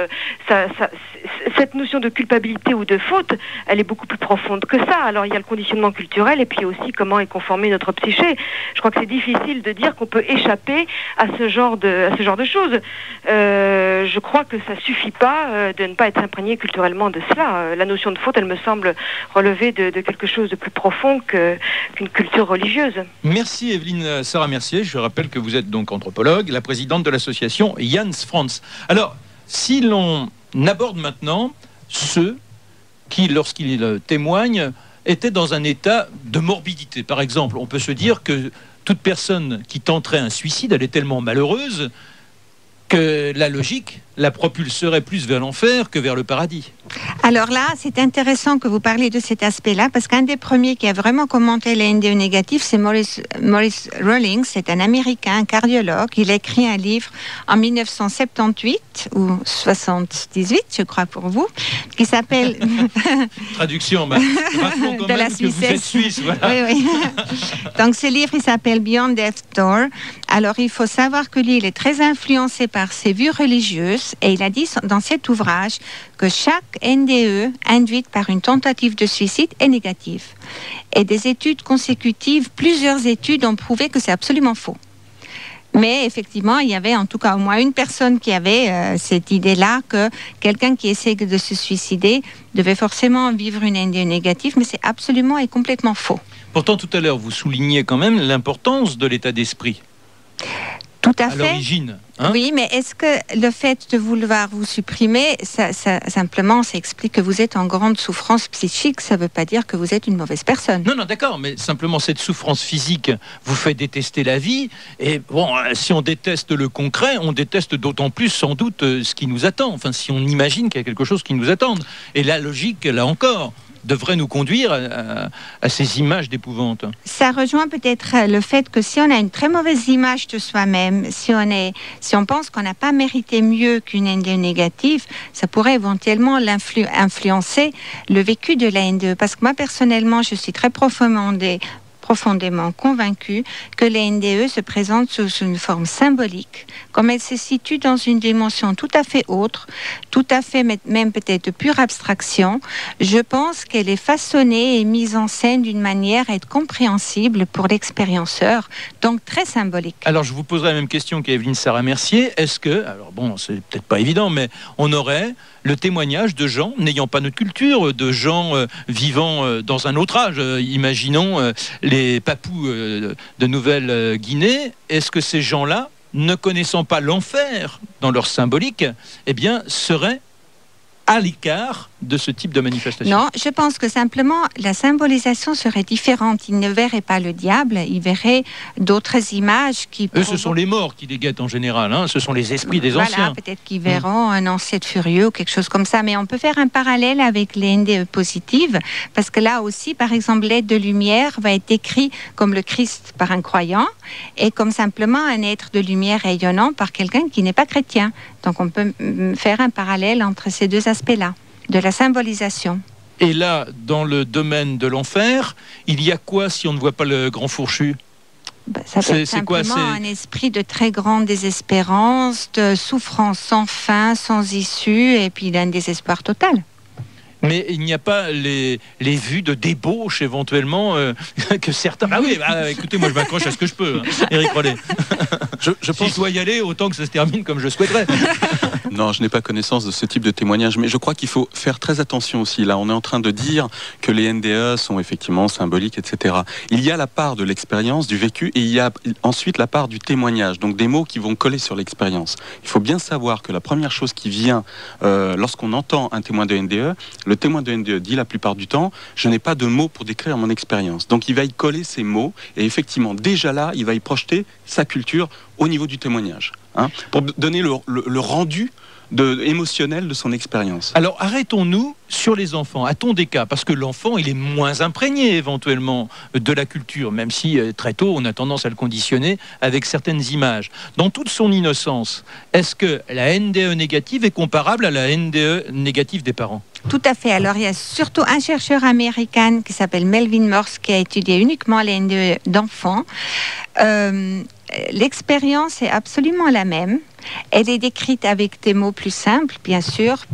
cette notion de culpabilité ou de faute, elle est beaucoup plus profonde que ça. Alors il y a le conditionnement culturel et puis aussi comment est conformée notre psyché. Je crois que c'est difficile de dire qu'on peut échapper à ce genre de choses. Je crois que ça suffit pas de ne pas être imprégné culturellement de cela. La notion de faute, elle me semble relever de quelque chose de plus profond qu'une culture religieuse. Merci Evelyne Sarah Mercier. Je rappelle que vous êtes donc anthropologue, la présidente de l'association Jans France. Alors, si l'on aborde maintenant ceux qui, lorsqu'ils témoignent, étaient dans un état de morbidité. Par exemple, on peut se dire que toute personne qui tenterait un suicide, elle est tellement malheureuse que la logique la propulserait plus vers l'enfer que vers le paradis. Alors là, c'est intéressant que vous parliez de cet aspect-là, parce qu'un des premiers qui a vraiment commenté les NDE négatifs, c'est Maurice Rawlings. C'est un Américain, un cardiologue. Il a écrit un livre en 1978 ou 78, je crois pour vous, qui s'appelle... Traduction, rappelons quand de même la que vous êtes suisse. Voilà. Oui. Donc ce livre, il s'appelle Beyond Death's Door. Alors il faut savoir que lui, il est très influencé par ses vues religieuses, et il a dit dans cet ouvrage que chaque NDE induite par une tentative de suicide est négative. Et des études consécutives, plusieurs études ont prouvé que c'est absolument faux. Mais effectivement, il y avait en tout cas au moins une personne qui avait cette idée-là que quelqu'un qui essaie de se suicider devait forcément vivre une NDE négative, mais c'est absolument et complètement faux. Pourtant, tout à l'heure, vous soulignez quand même l'importance de l'état d'esprit. Tout à fait. À l'origine. Hein? Oui, mais est-ce que le fait de vouloir vous supprimer, ça explique que vous êtes en grande souffrance psychique, ça ne veut pas dire que vous êtes une mauvaise personne. Non, d'accord, mais simplement cette souffrance physique vous fait détester la vie, et bon, si on déteste le concret, on déteste d'autant plus sans doute ce qui nous attend, enfin si on imagine qu'il y a quelque chose qui nous attend. Et la logique, là encore, devrait nous conduire à ces images d'épouvante. Ça rejoint peut-être le fait que si on a une très mauvaise image de soi-même, si on pense qu'on n'a pas mérité mieux qu'une NDE négative, ça pourrait éventuellement influencer le vécu de la NDE. Parce que moi, personnellement, je suis très profondément convaincue que les NDE se présentent sous une forme symbolique, comme elle se situe dans une dimension tout à fait autre, tout à fait même peut-être de pure abstraction. Je pense qu'elle est façonnée et mise en scène d'une manière à être compréhensible pour l'expérienceur, donc très symbolique. Alors je vous poserai la même question qu'Evelyne Sarah-Mercier. Est-ce que, alors bon, c'est peut-être pas évident, mais on aurait le témoignage de gens n'ayant pas notre culture, de gens vivant dans un autre âge. Imaginons les Papous de Nouvelle-Guinée. Est-ce que ces gens-là, ne connaissant pas l'enfer dans leur symbolique, eh bien, seraient à l'écart de ce type de manifestation? Non, je pense que simplement la symbolisation serait différente. Ils ne verraient pas le diable, ils verraient d'autres images qui... Eux, ce sont les morts qui les guettent en général, hein. Ce sont les esprits des anciens. Voilà, peut-être qu'ils verront un ancêtre furieux ou quelque chose comme ça. Mais on peut faire un parallèle avec les NDE positives, parce que là aussi, par exemple, l'aide de lumière va être décrit comme le Christ par un croyant et comme simplement un être de lumière rayonnant par quelqu'un qui n'est pas chrétien. Donc on peut faire un parallèle entre ces deux aspects-là, de la symbolisation. Et là, dans le domaine de l'enfer, il y a quoi si on ne voit pas le grand fourchu? Ça peut être simplement un esprit de très grande désespérance, de souffrance sans fin, sans issue, et puis d'un désespoir total. Mais il n'y a pas les vues de débauche éventuellement que certains... Ah oui, écoutez, moi je m'accroche à ce que je peux, hein. Éric Rollet. Je pense... Si je dois y aller, autant que ça se termine comme je souhaiterais. Non, je n'ai pas connaissance de ce type de témoignage, mais je crois qu'il faut faire très attention aussi. Là, on est en train de dire que les NDE sont effectivement symboliques, etc. Il y a la part de l'expérience, du vécu, et il y a ensuite la part du témoignage, donc des mots qui vont coller sur l'expérience. Il faut bien savoir que la première chose qui vient lorsqu'on entend un témoin de NDE, le témoin de NDE dit la plupart du temps, je n'ai pas de mots pour décrire mon expérience. Donc il va y coller ces mots, et effectivement, déjà là, il va y projeter sa culture au niveau du témoignage, hein, pour donner le rendu émotionnel de son expérience. Alors arrêtons-nous sur les enfants. A-t-on des cas? Parce que l'enfant, il est moins imprégné éventuellement de la culture, même si très tôt, on a tendance à le conditionner avec certaines images. Dans toute son innocence, est-ce que la NDE négative est comparable à la NDE négative des parents? Tout à fait. Alors, il y a surtout un chercheur américain qui s'appelle Melvin Morse qui a étudié uniquement les NDE d'enfants. L'expérience est absolument la même. Elle est décrite avec des mots plus simples, bien sûr,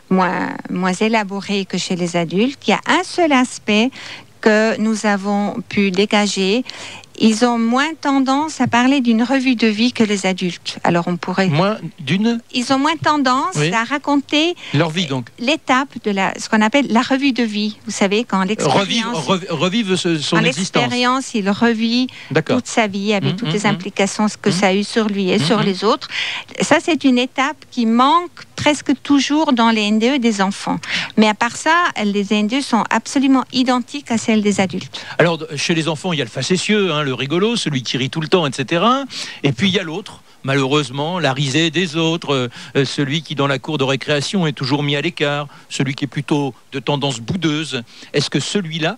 moins élaborés que chez les adultes. Il y a un seul aspect que nous avons pu dégager. Ils ont moins tendance à parler d'une revue de vie que les adultes. Alors on pourrait... Ils ont moins tendance à raconter... Leur vie, donc. L'étape de ce qu'on appelle la revue de vie. Vous savez, quand l'expérience... Revivre son existence. L'expérience, il revit toute sa vie avec toutes les implications que ça a eu sur lui et sur les autres. Ça, c'est une étape qui manque presque toujours dans les NDE des enfants. Mais à part ça, les NDE sont absolument identiques à celles des adultes. Alors, chez les enfants, il y a le facétieux, hein, le rigolo, celui qui rit tout le temps, etc. Et puis, il y a l'autre, malheureusement, la risée des autres, celui qui, dans la cour de récréation, est toujours mis à l'écart, celui qui est plutôt de tendance boudeuse. Est-ce que celui-là,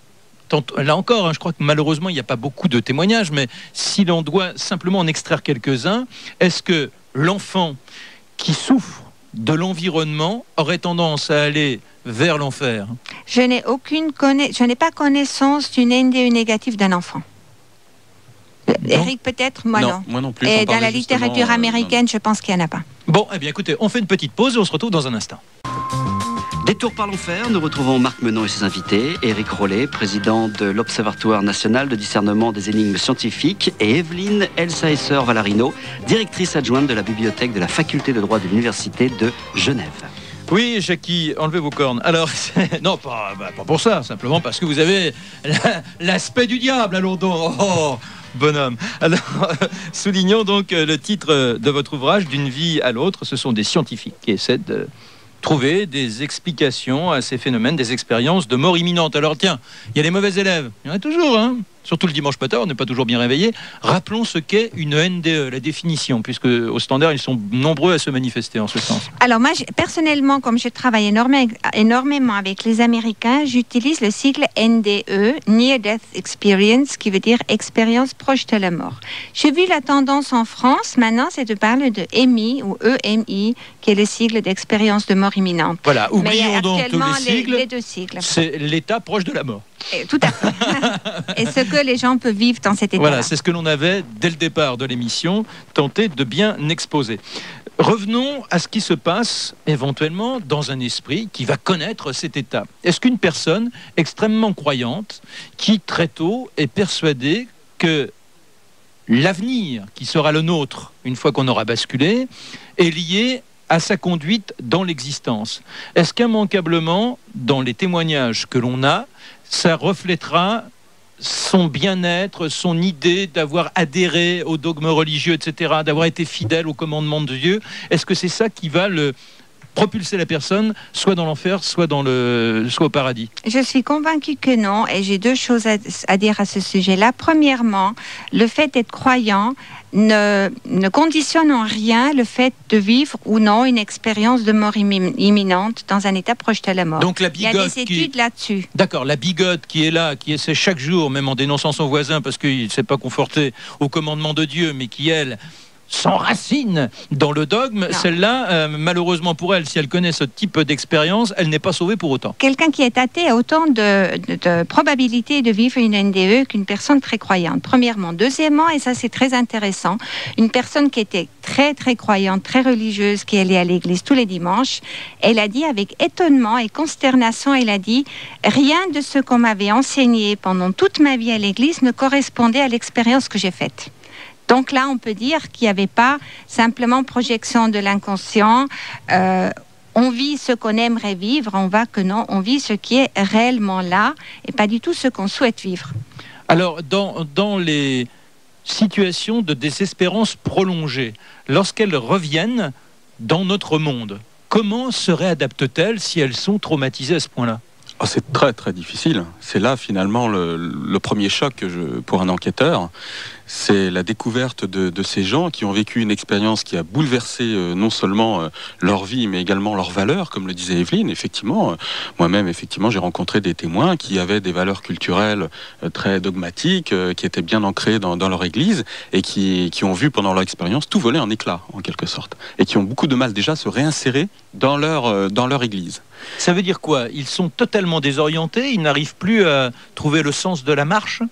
là encore, hein, je crois que malheureusement, il n'y a pas beaucoup de témoignages, mais si l'on doit simplement en extraire quelques-uns, est-ce que l'enfant qui souffre de l'environnement aurait tendance à aller vers l'enfer? Je n'ai pas connaissance d'une NDE négative d'un enfant. Éric, peut-être, moi non. Moi non plus. Et dans la littérature américaine, je pense qu'il n'y en a pas. Bon, eh bien écoutez, on fait une petite pause et on se retrouve dans un instant. Détour par l'enfer, nous retrouvons Marc Menon et ses invités, Éric Rollet, président de l'Observatoire national de discernement des énigmes scientifiques, et Evelyne Elsaesser-Valarino, directrice adjointe de la bibliothèque de la faculté de droit de l'Université de Genève. Oui, Jackie, enlevez vos cornes. Alors, non, pas pour ça, simplement parce que vous avez l'aspect du diable, allons donc. Oh, bonhomme. Alors, soulignons donc le titre de votre ouvrage, D'une vie à l'autre. Ce sont des scientifiques qui essaient de trouver des explications à ces phénomènes, des expériences de mort imminente. Alors tiens, il y a les mauvais élèves, il y en a toujours, hein. surtout le dimanche matin, on n'est pas toujours bien réveillé. Rappelons ce qu'est une NDE, la définition, puisque au standard, ils sont nombreux à se manifester en ce sens. Alors moi, personnellement, comme je travaille énormément avec les Américains, j'utilise le sigle NDE, Near Death Experience, qui veut dire expérience proche de la mort. J'ai vu la tendance en France, maintenant, c'est de parler de EMI ou EMI, qui est le sigle d'expérience de mort imminente. Voilà, oublions donc tous les deux sigles. C'est l'état proche de la mort. Tout à fait. Et ce que les gens peuvent vivre dans cet état-là. Voilà, c'est ce que l'on avait, dès le départ de l'émission, tenté de bien exposer. Revenons à ce qui se passe éventuellement dans un esprit qui va connaître cet état. Est-ce qu'une personne extrêmement croyante, qui très tôt est persuadée que l'avenir qui sera le nôtre, une fois qu'on aura basculé, est lié à sa conduite dans l'existence? Est-ce qu'immanquablement, dans les témoignages que l'on a, ça reflètera son bien-être, son idée d'avoir adhéré aux dogmes religieux, etc., d'avoir été fidèle au commandement de Dieu? Est-ce que c'est ça qui va propulser la personne soit dans l'enfer, soit au paradis? Je suis convaincue que non, et j'ai deux choses à dire à ce sujet-là. Premièrement, le fait d'être croyant ne conditionne en rien le fait de vivre ou non une expérience de mort imminente dans un état proche de la mort. Donc la bigote, il y a des études là-dessus. D'accord, la bigote qui est là, qui essaie chaque jour, même en dénonçant son voisin parce qu'il ne s'est pas conforté au commandement de Dieu, mais qui, elle, s'enracine dans le dogme, celle-là, malheureusement pour elle, si elle connaît ce type d'expérience, elle n'est pas sauvée pour autant. Quelqu'un qui est athée a autant de probabilité de vivre une NDE qu'une personne très croyante, premièrement. Deuxièmement, et ça c'est très intéressant, une personne qui était très très croyante, très religieuse, qui allait à l'église tous les dimanches, elle a dit avec étonnement et consternation, elle a dit « Rien de ce qu'on m'avait enseigné pendant toute ma vie à l'église ne correspondait à l'expérience que j'ai faite ». Donc là, on peut dire qu'il n'y avait pas simplement projection de l'inconscient. On vit ce qu'on aimerait vivre, on voit que non, on vit ce qui est réellement là et pas du tout ce qu'on souhaite vivre. Alors, dans les situations de désespérance prolongée, lorsqu'elles reviennent dans notre monde, comment se réadaptent-elles si elles sont traumatisées à ce point-là? C'est très très difficile. C'est là finalement le premier choc pour un enquêteur. C'est la découverte de ces gens qui ont vécu une expérience qui a bouleversé non seulement leur vie, mais également leurs valeurs, comme le disait Evelyne. Effectivement, moi-même, j'ai rencontré des témoins qui avaient des valeurs culturelles très dogmatiques, qui étaient bien ancrées dans leur église, et qui ont vu pendant leur expérience tout voler en éclats, en quelque sorte, et qui ont beaucoup de mal déjà à se réinsérer dans leur église. Ça veut dire quoi? Ils sont totalement désorientés, ils n'arrivent plus à trouver le sens de la marche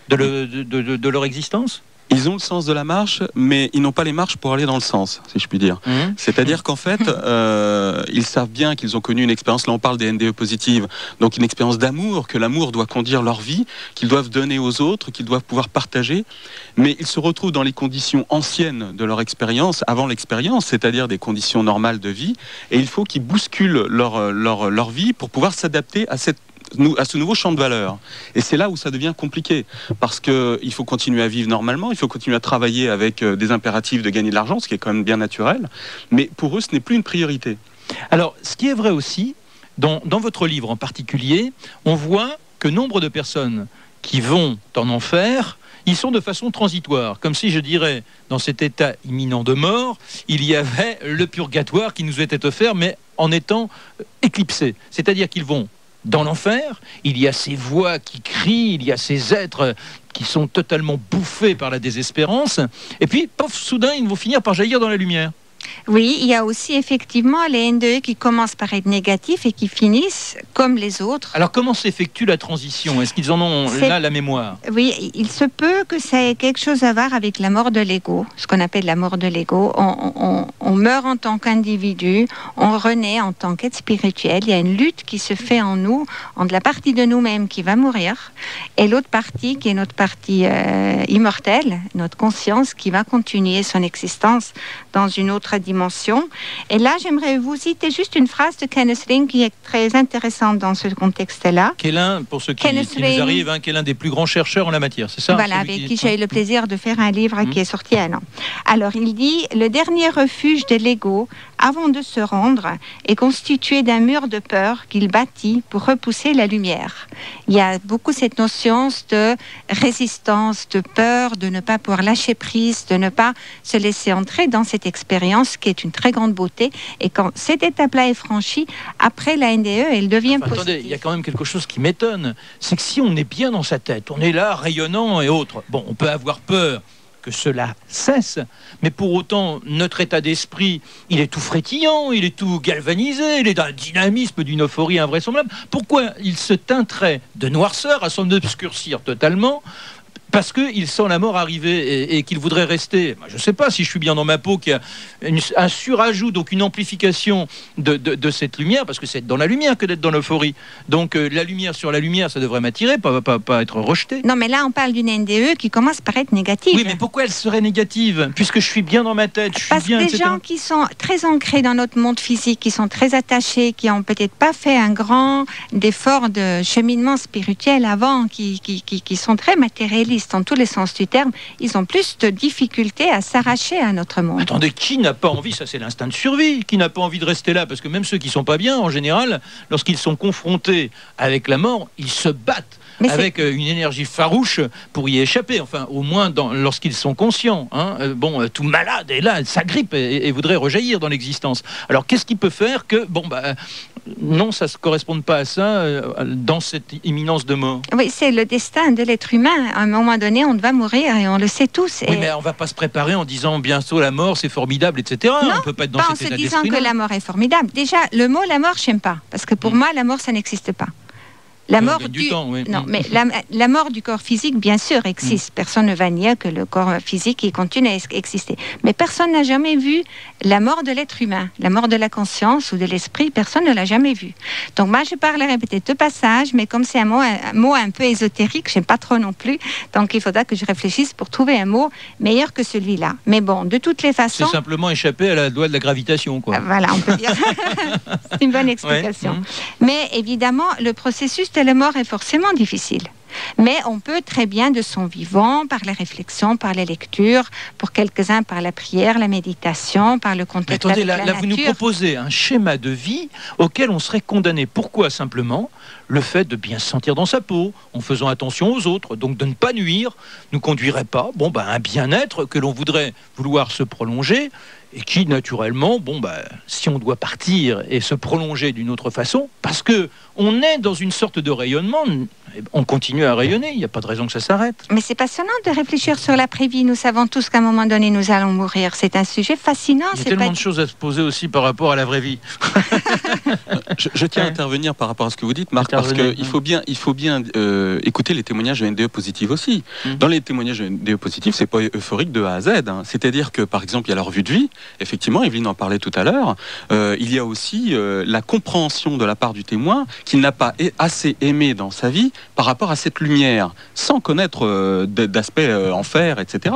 de leur existence? Ils ont le sens de la marche, mais ils n'ont pas les marches pour aller dans le sens, si je puis dire. C'est-à-dire qu'en fait, ils savent bien qu'ils ont connu une expérience, là on parle des NDE positives, donc une expérience d'amour, que l'amour doit conduire leur vie, qu'ils doivent donner aux autres, qu'ils doivent pouvoir partager, mais ils se retrouvent dans les conditions anciennes de leur expérience, avant l'expérience, c'est-à-dire des conditions normales de vie, et il faut qu'ils bousculent leur vie pour pouvoir s'adapter à ce nouveau champ de valeurs. Et c'est là où ça devient compliqué, parce qu'il faut continuer à vivre normalement, il faut continuer à travailler avec des impératifs de gagner de l'argent, ce qui est quand même bien naturel, mais pour eux, ce n'est plus une priorité. Alors, ce qui est vrai aussi, dans votre livre en particulier, on voit que nombre de personnes qui vont en enfer, ils sont de façon transitoire, comme si, je dirais, dans cet état imminent de mort, il y avait le purgatoire qui nous était offert, mais en étant éclipsé. C'est-à-dire qu'ils vont dans l'enfer, il y a ces voix qui crient, il y a ces êtres qui sont totalement bouffés par la désespérance, et puis, pof, soudain, ils vont finir par jaillir dans la lumière. Oui, il y a aussi effectivement les NDE qui commencent par être négatifs et qui finissent comme les autres. Alors comment s'effectue la transition? Est-ce qu'ils en ont là la mémoire? Oui, il se peut que ça ait quelque chose à voir avec la mort de l'ego, ce qu'on appelle la mort de l'ego. On meurt en tant qu'individu, on renaît en tant qu'être spirituel. Il y a une lutte qui se fait en nous, entre la partie de nous-mêmes qui va mourir et l'autre partie qui est notre partie immortelle, notre conscience qui va continuer son existence dans une autre autre dimension. Et là, j'aimerais vous citer juste une phrase de Kenneth Ring qui est très intéressante dans ce contexte-là. Qui est l'un, pour ceux qui nous arrivent, qui est l'un des plus grands chercheurs en la matière, c'est ça? Voilà, avec qui j'ai eu le plaisir de faire un livre qui est sorti il y a un an. Alors, il dit « Le dernier refuge de l'ego, avant de se rendre, est constitué d'un mur de peur qu'il bâtit pour repousser la lumière. » Il y a beaucoup cette notion de résistance, de peur, de ne pas pouvoir lâcher prise, de ne pas se laisser entrer dans cette expérience qui est une très grande beauté. Et quand cette étape-là est franchie, après la NDE, elle devient positive. Attendez, il y a quand même quelque chose qui m'étonne. C'est que si on est bien dans sa tête, on est là, rayonnant et autres, bon, on peut avoir peur que cela cesse, mais pour autant, notre état d'esprit, il est tout frétillant, il est tout galvanisé, il est dans le dynamisme d'une euphorie invraisemblable. Pourquoi il se teinterait de noirceur à s'en obscurcir totalement parce qu'il sent la mort arriver et qu'il voudrait rester? Je ne sais pas si je suis bien dans ma peau, qu'il y a un surajout, donc une amplification de cette lumière, parce que c'est dans la lumière que d'être dans l'euphorie. Donc la lumière sur la lumière, ça devrait m'attirer, pas être rejeté. Non, mais là, on parle d'une NDE qui commence par être négative. Oui, mais pourquoi elle serait négative? Puisque je suis bien dans ma tête, je suis parce bien, que des gens qui sont très ancrés dans notre monde physique, qui sont très attachés, qui n'ont peut-être pas fait un grand effort de cheminement spirituel avant, qui sont très matérialistes, dans tous les sens du terme, ils ont plus de difficultés à s'arracher à notre monde. Attendez, qui n'a pas envie, ça c'est l'instinct de survie, qui n'a pas envie de rester là? Parce que même ceux qui sont pas bien, en général, lorsqu'ils sont confrontés avec la mort, ils se battent avec une énergie farouche pour y échapper, enfin au moins lorsqu'ils sont conscients. Tout malade est là, ça grippe et voudrait rejaillir dans l'existence. Alors qu'est-ce qui peut faire que, non, ça ne corresponde pas à ça dans cette imminence de mort? Oui, c'est le destin de l'être humain. À un moment donné, on va mourir et on le sait tous. Oui, mais on ne va pas se préparer en disant bientôt la mort, c'est formidable, etc. Non, on ne peut pas être dans cet état d'esprit. En se disant que la mort est formidable. Déjà, le mot la mort, je n'aime pas. Parce que pour moi, la mort, ça n'existe pas. La mort du temps, oui. Non, mais la mort du corps physique, bien sûr, existe. Personne ne va nier que le corps physique il continue à exister. Mais personne n'a jamais vu la mort de l'être humain, la mort de la conscience ou de l'esprit. Personne ne l'a jamais vu. Donc moi, je parlerai peut-être de passage, mais comme c'est un mot un peu ésotérique, je n'aime pas trop non plus. Donc il faudra que je réfléchisse pour trouver un mot meilleur que celui-là. Mais bon, de toutes les façons, c'est simplement échapper à la loi de la gravitation, quoi. Voilà, on peut dire. C'est une bonne explication. Ouais. Mais évidemment, le processus de la mort est forcément difficile. Mais on peut très bien de son vivant, par la réflexion, par la lecture, pour quelques-uns par la prière, la méditation, par le contact avec la nature. Là, vous nous proposez un schéma de vie auquel on serait condamné. Pourquoi? Simplement le fait de bien se sentir dans sa peau, en faisant attention aux autres, donc de ne pas nuire, nous conduirait pas un bien-être que l'on voudrait vouloir se prolonger, et qui, naturellement, si on doit partir et se prolonger d'une autre façon, parce que on est dans une sorte de rayonnement, on continue à rayonner, il n'y a pas de raison que ça s'arrête. Mais c'est passionnant de réfléchir sur l'après-vie. Nous savons tous qu'à un moment donné, nous allons mourir. C'est un sujet fascinant. Il y a tellement de choses à se poser aussi par rapport à la vraie vie. je tiens à intervenir par rapport à ce que vous dites, Marc, parce qu'il faut bien écouter les témoignages de NDE positifs aussi. Dans les témoignages de NDE positifs, c'est pas euphorique de A à Z. C'est-à-dire que, par exemple, il y a la revue de vie. Effectivement, Evelyne en parlait tout à l'heure. Il y a aussi la compréhension de la part du témoin qu'il n'a pas assez aimé dans sa vie par rapport à cette lumière, sans connaître d'aspect enfer, etc.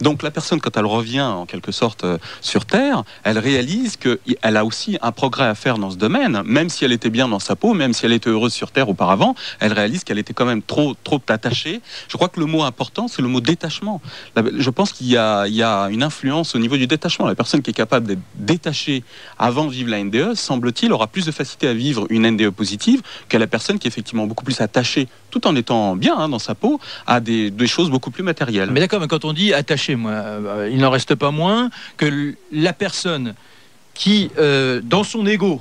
Donc la personne, quand elle revient en quelque sorte sur Terre, elle réalise qu'elle a aussi un progrès à faire dans ce domaine, même si elle était bien dans sa peau, même si elle était heureuse sur Terre auparavant, elle réalise qu'elle était quand même trop attachée. Je crois que le mot important, c'est le mot détachement. Je pense qu'il y a une influence au niveau du détachement. La personne qui est capable d'être détachée avant de vivre la NDE, semble-t-il, aura plus de facilité à vivre une NDE positive que la personne qui est effectivement beaucoup plus attachée, tout en étant bien dans sa peau, à des choses beaucoup plus matérielles. Mais d'accord, mais quand on dit attaché, il n'en reste pas moins que la personne qui, dans son ego,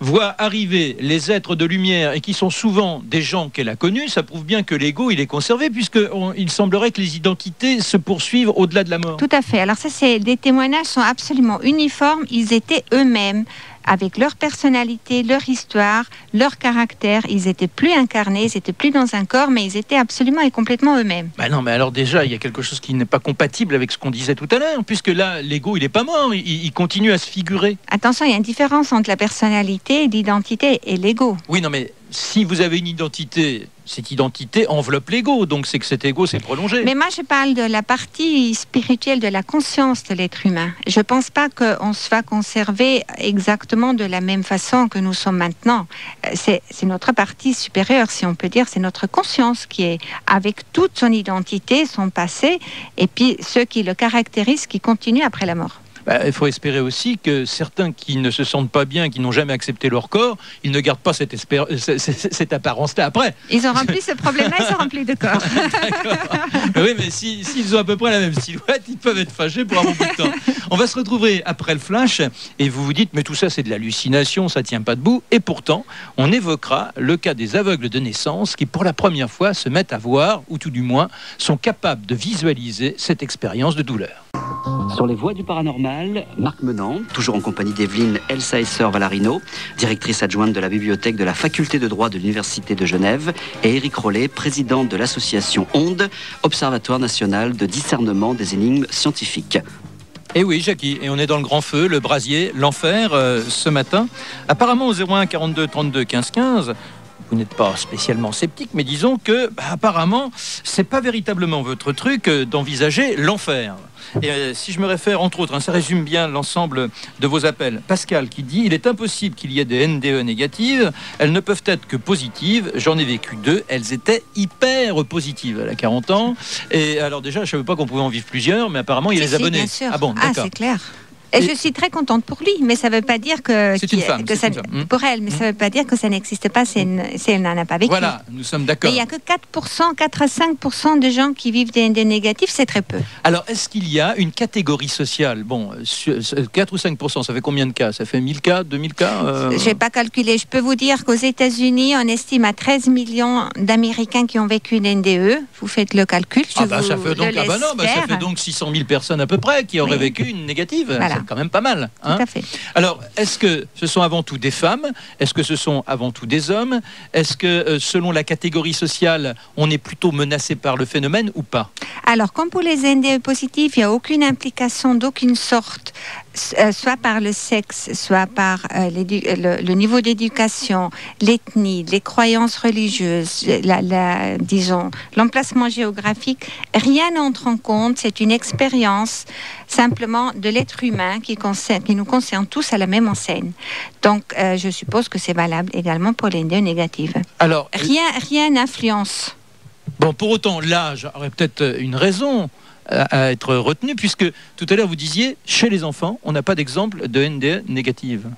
voit arriver les êtres de lumière et qui sont souvent des gens qu'elle a connus, ça prouve bien que l'ego, il est conservé, puisqu'il semblerait que les identités se poursuivent au-delà de la mort. Tout à fait. Alors ça, des témoignages sont absolument uniformes. Ils étaient eux-mêmes, avec leur personnalité, leur histoire, leur caractère. Ils étaient plus incarnés, ils étaient plus dans un corps, mais ils étaient absolument et complètement eux-mêmes. Non, mais alors déjà, il y a quelque chose qui n'est pas compatible avec ce qu'on disait tout à l'heure, puisque là, l'ego, il n'est pas mort, il continue à se figurer. Attention, il y a une différence entre la personnalité, l'identité et l'ego. Oui, non, mais si vous avez une identité, cette identité enveloppe l'ego, donc c'est que cet ego s'est prolongé. Mais moi, je parle de la partie spirituelle de la conscience de l'être humain. Je ne pense pas qu'on soit conservé exactement de la même façon que nous sommes maintenant. C'est notre partie supérieure, si on peut dire, c'est notre conscience qui est, avec toute son identité, son passé, et puis ceux qui le caractérisent, qui continuent après la mort. Il faut espérer aussi que certains qui ne se sentent pas bien, qui n'ont jamais accepté leur corps, ils ne gardent pas cette apparence-là après. Ils auront plus ce problème-là, ils auront plus de corps. Oui, mais s'ils ont à peu près la même silhouette, ils peuvent être fâchés pour un bon bout de temps. On va se retrouver après le flash, et vous vous dites, mais tout ça c'est de l'hallucination, ça tient pas debout. Et pourtant, on évoquera le cas des aveugles de naissance qui, pour la première fois, se mettent à voir, ou tout du moins, sont capables de visualiser cette expérience de douleur. Sur les voies du paranormal, Marc Menant, toujours en compagnie d'Evelyne Elsaesser-Valarino, directrice adjointe de la bibliothèque de la faculté de droit de l'Université de Genève, et Éric Rollet, président de l'association ONDE, Observatoire national de discernement des énigmes scientifiques. Et oui, Jackie, et on est dans le grand feu, le brasier, l'enfer, ce matin. Apparemment, au 01 42 32 15 15, vous n'êtes pas spécialement sceptique, mais disons que, apparemment, c'est pas véritablement votre truc d'envisager l'enfer. Et si je me réfère, entre autres, ça résume bien l'ensemble de vos appels. Pascal qui dit « Il est impossible qu'il y ait des NDE négatives. Elles ne peuvent être que positives. J'en ai vécu 2. Elles étaient hyper positives. » Elle a 40 ans. Et alors déjà, je ne savais pas qu'on pouvait en vivre plusieurs, mais apparemment, il y a les abonnés. Bien sûr. Ah bon, d'accord. C'est clair. Et je suis très contente pour lui, mais ça ne veut pas dire que... C'est une femme. Pour elle, mais ça ne veut pas dire que ça n'existe pas si elle n'en a pas vécu. Voilà, nous sommes d'accord. Mais il n'y a que 4 à 5% de gens qui vivent des NDE négatifs, c'est très peu. Alors, est-ce qu'il y a une catégorie sociale? Bon, 4 ou 5%, ça fait combien de cas? Ça fait 1000 cas, 2000 cas Je n'ai pas calculé. Je peux vous dire qu'aux États-Unis, on estime à 13 millions d'Américains qui ont vécu une NDE. Vous faites le calcul. Ça fait donc, ça fait donc 600 000 personnes à peu près qui auraient vécu une négative. Voilà. C'est quand même pas mal. Tout à fait. Alors, est-ce que ce sont avant tout des femmes? Est-ce que ce sont avant tout des hommes? Est-ce que, selon la catégorie sociale, on est plutôt menacé par le phénomène ou pas? Alors, comme pour les NDE positifs, il n'y a aucune implication d'aucune sorte, soit par le sexe, soit par le niveau d'éducation, l'ethnie, les croyances religieuses, disons, l'emplacement géographique. Rien n'entre en compte. C'est une expérience simplement de l'être humain qui nous concerne tous à la même enseigne. Donc, je suppose que c'est valable également pour les NDE négatives. Alors, rien n'influence. Bon, pour autant, l'âge aurait peut-être une raison à être retenu, puisque tout à l'heure vous disiez, chez les enfants, on n'a pas d'exemple de NDE négative.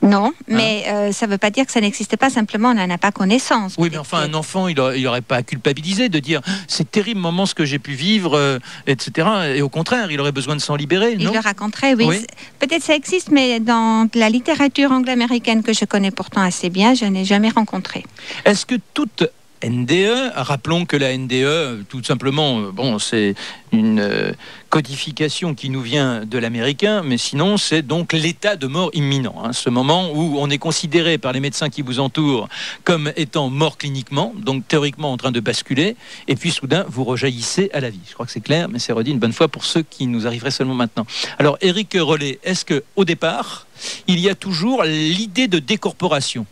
Non, mais ça ne veut pas dire que ça n'existe pas, simplement on n'en a pas connaissance. Oui, mais enfin, un enfant, il n'aurait pas à culpabiliser de dire « c'est terrible moment ce que j'ai pu vivre, etc. » Et au contraire, il aurait besoin de s'en libérer, non? Il le raconterait, oui. Peut-être ça existe, mais dans la littérature anglo-américaine que je connais pourtant assez bien, je n'ai jamais rencontré. Est-ce que toute NDE, rappelons que la NDE, tout simplement, c'est une codification qui nous vient de l'américain, mais sinon c'est donc l'état de mort imminent, ce moment où on est considéré par les médecins qui vous entourent comme étant mort cliniquement, donc théoriquement en train de basculer, et puis soudain vous rejaillissez à la vie. Je crois que c'est clair, mais c'est redit une bonne fois pour ceux qui nous arriveraient seulement maintenant. Alors Éric Rollet, est-ce qu'au départ, il y a toujours l'idée de décorporation?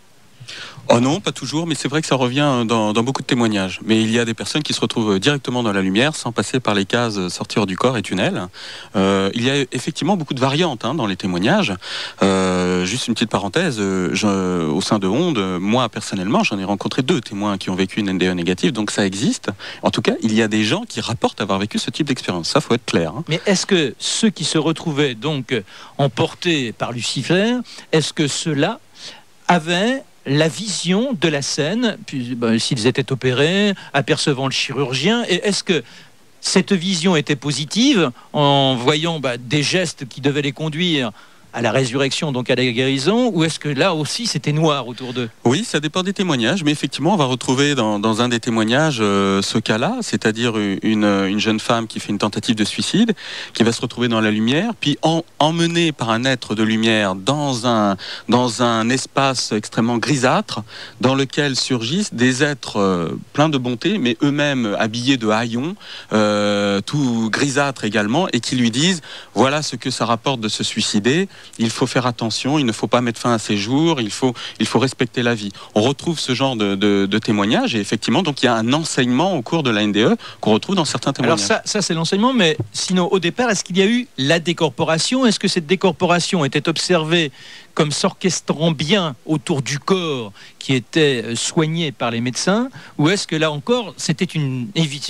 Oh non, pas toujours, mais c'est vrai que ça revient dans beaucoup de témoignages. Mais il y a des personnes qui se retrouvent directement dans la lumière sans passer par les cases sortir du corps et tunnel. Il y a effectivement beaucoup de variantes dans les témoignages. Juste une petite parenthèse, au sein de ONDE, moi personnellement, j'en ai rencontré 2 témoins qui ont vécu une NDE négative, donc ça existe. En tout cas, il y a des gens qui rapportent avoir vécu ce type d'expérience. Ça, faut être clair. Mais est-ce que ceux qui se retrouvaient donc emportés par Lucifer, est-ce que ceux-là avaient la vision de la scène, puis, s'ils étaient opérés, apercevant le chirurgien, et est-ce que cette vision était positive en voyant des gestes qui devaient les conduire à la résurrection, donc à la guérison, ou est-ce que là aussi c'était noir autour d'eux? Oui, ça dépend des témoignages, mais effectivement on va retrouver dans un des témoignages ce cas-là, c'est-à-dire une jeune femme qui fait une tentative de suicide, qui va se retrouver dans la lumière, puis emmenée par un être de lumière dans un espace extrêmement grisâtre, dans lequel surgissent des êtres pleins de bonté, mais eux-mêmes habillés de haillons, tout grisâtres également, et qui lui disent voilà ce que ça rapporte de se suicider. il faut faire attention, il ne faut pas mettre fin à ses jours, il faut respecter la vie. On retrouve ce genre de témoignages et effectivement, donc il y a un enseignement au cours de la NDE qu'on retrouve dans certains témoignages. Alors ça c'est l'enseignement, mais sinon au départ, est-ce qu'il y a eu la décorporation? Est-ce que cette décorporation était observée comme s'orchestrant bien autour du corps qui était soigné par les médecins, ou est-ce que là encore c'était une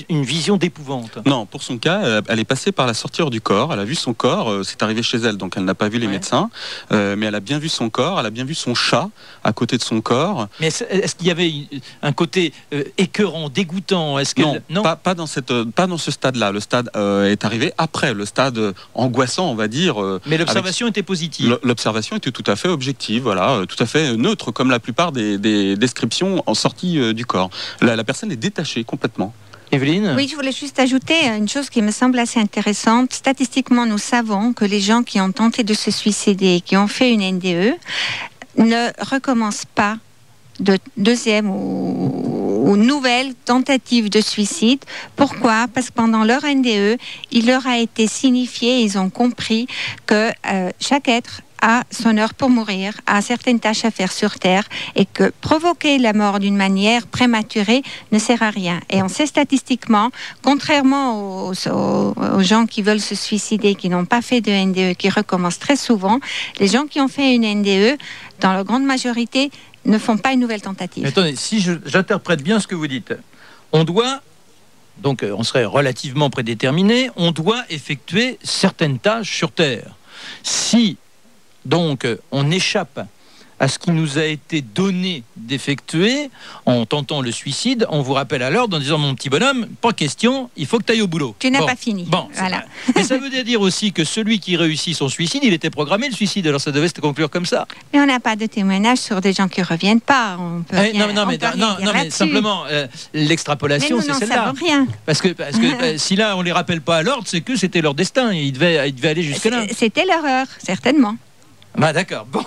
vision d'épouvante? Non, pour son cas, elle est passée par la sortie du corps, elle a vu son corps, c'est arrivé chez elle, donc elle n'a pas vu les médecins, mais elle a bien vu son corps, elle a bien vu son chat à côté de son corps. Mais est-ce qu'il y avait un côté écœurant, dégoûtant? Non, pas dans ce stade-là. Le stade est arrivé après, le stade angoissant, on va dire. Mais l'observation était positive. L'observation était tout à fait objective, voilà, tout à fait neutre, comme la plupart des descriptions en sortie du corps. La personne est détachée complètement. Evelyne ? Oui, je voulais juste ajouter une chose qui me semble assez intéressante. Statistiquement, nous savons que les gens qui ont tenté de se suicider, qui ont fait une NDE, ne recommencent pas de deuxième ou nouvelle tentative de suicide. Pourquoi ? Parce que pendant leur NDE, il leur a été signifié, ils ont compris que chaque être a son heure pour mourir, a certaines tâches à faire sur Terre, et que provoquer la mort d'une manière prématurée ne sert à rien. Et on sait statistiquement, contrairement aux gens qui veulent se suicider, qui n'ont pas fait de NDE, qui recommencent très souvent, les gens qui ont fait une NDE, dans leur grande majorité, ne font pas une nouvelle tentative. Mais attendez, si j'interprète bien ce que vous dites, on doit, donc on serait relativement prédéterminé, on doit effectuer certaines tâches sur Terre. Si donc on échappe à ce qui nous a été donné d'effectuer en tentant le suicide, on vous rappelle à l'ordre en disant: mon petit bonhomme, pas question, il faut que tu ailles au boulot. Tu n'as pas fini. Bon, voilà. Mais ça veut dire aussi que celui qui réussit son suicide, il était programmé le suicide, alors ça devait se conclure comme ça. Mais on n'a pas de témoignage sur des gens qui ne reviennent pas. On peut mais simplement, l'extrapolation, c'est celle-là. Rien. Parce que si là, on ne les rappelle pas à l'ordre, c'est que c'était leur destin, ils devaient aller jusque-là. C'était leur heure, certainement. Bah d'accord, bon.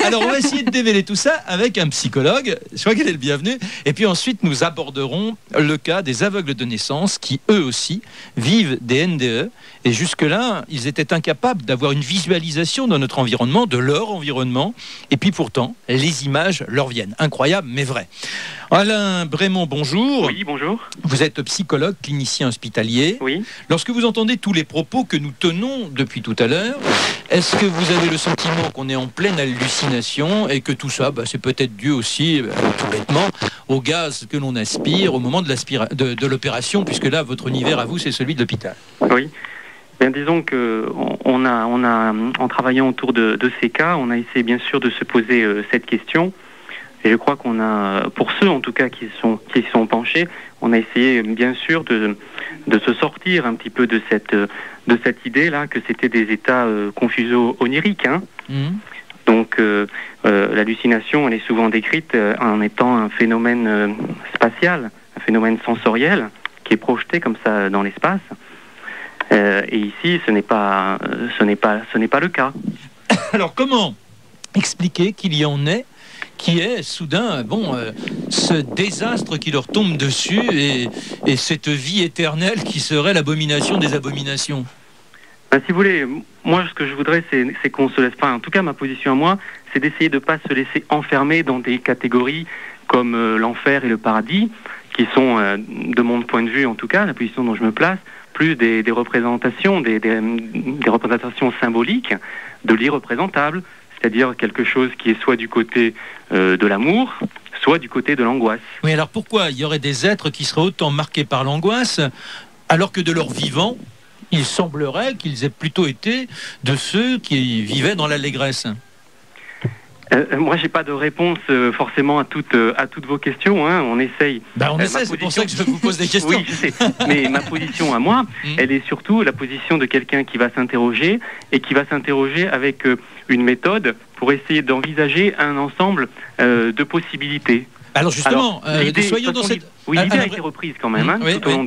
Alors on va essayer de démêler tout ça avec un psychologue, je crois qu'il est le bienvenu, et puis ensuite nous aborderons le cas des aveugles de naissance qui eux aussi vivent des NDE, et jusque-là ils étaient incapables d'avoir une visualisation de notre environnement, de leur environnement, et puis pourtant les images leur viennent. Incroyable mais vrai. Alain Brémond, bonjour. Oui, bonjour. Vous êtes psychologue, clinicien hospitalier. Oui. Lorsque vous entendez tous les propos que nous tenons depuis tout à l'heure, est-ce que vous avez le sentiment qu'on est en pleine hallucination et que tout ça, c'est peut-être dû aussi, tout bêtement, au gaz que l'on aspire au moment de l'opération, puisque là, votre univers à vous, c'est celui de l'hôpital? Oui. Bien, disons que on a, en travaillant autour de ces cas, on a essayé bien sûr de se poser cette question. Et je crois qu'on a, pour ceux en tout cas qui sont penchés, on a essayé bien sûr de se sortir un petit peu de cette idée-là que c'était des états confuso-oniriques. Hein. Donc l'hallucination, elle est souvent décrite en étant un phénomène spatial, un phénomène sensoriel qui est projeté comme ça dans l'espace. Et ici, ce n'est pas le cas. Alors comment expliquer qu'il y en ait qui est soudain, ce désastre qui leur tombe dessus et cette vie éternelle qui serait l'abomination des abominations? Si vous voulez, moi ce que je voudrais c'est qu'on se laisse, en tout cas ma position à moi, c'est d'essayer de ne pas se laisser enfermer dans des catégories comme l'enfer et le paradis, qui sont, de mon point de vue en tout cas, la position dont je me place, plus des représentations, des représentations symboliques de l'irreprésentable, c'est-à-dire quelque chose qui est soit du côté de l'amour, soit du côté de l'angoisse. Oui, alors pourquoi il y aurait des êtres qui seraient autant marqués par l'angoisse, alors que de leur vivant, il semblerait qu'ils aient plutôt été de ceux qui vivaient dans l'allégresse? Moi, j'ai pas de réponse forcément à toutes vos questions. Hein. On essaye. On essaie, c'est pour ça que je vous pose des questions. Oui, je sais. Mais ma position à moi, elle est surtout la position de quelqu'un qui va s'interroger et qui va s'interroger avec une méthode pour essayer d'envisager un ensemble de possibilités. Alors justement, soyons dans cette... Oui, l'idée a été reprise quand même tout au long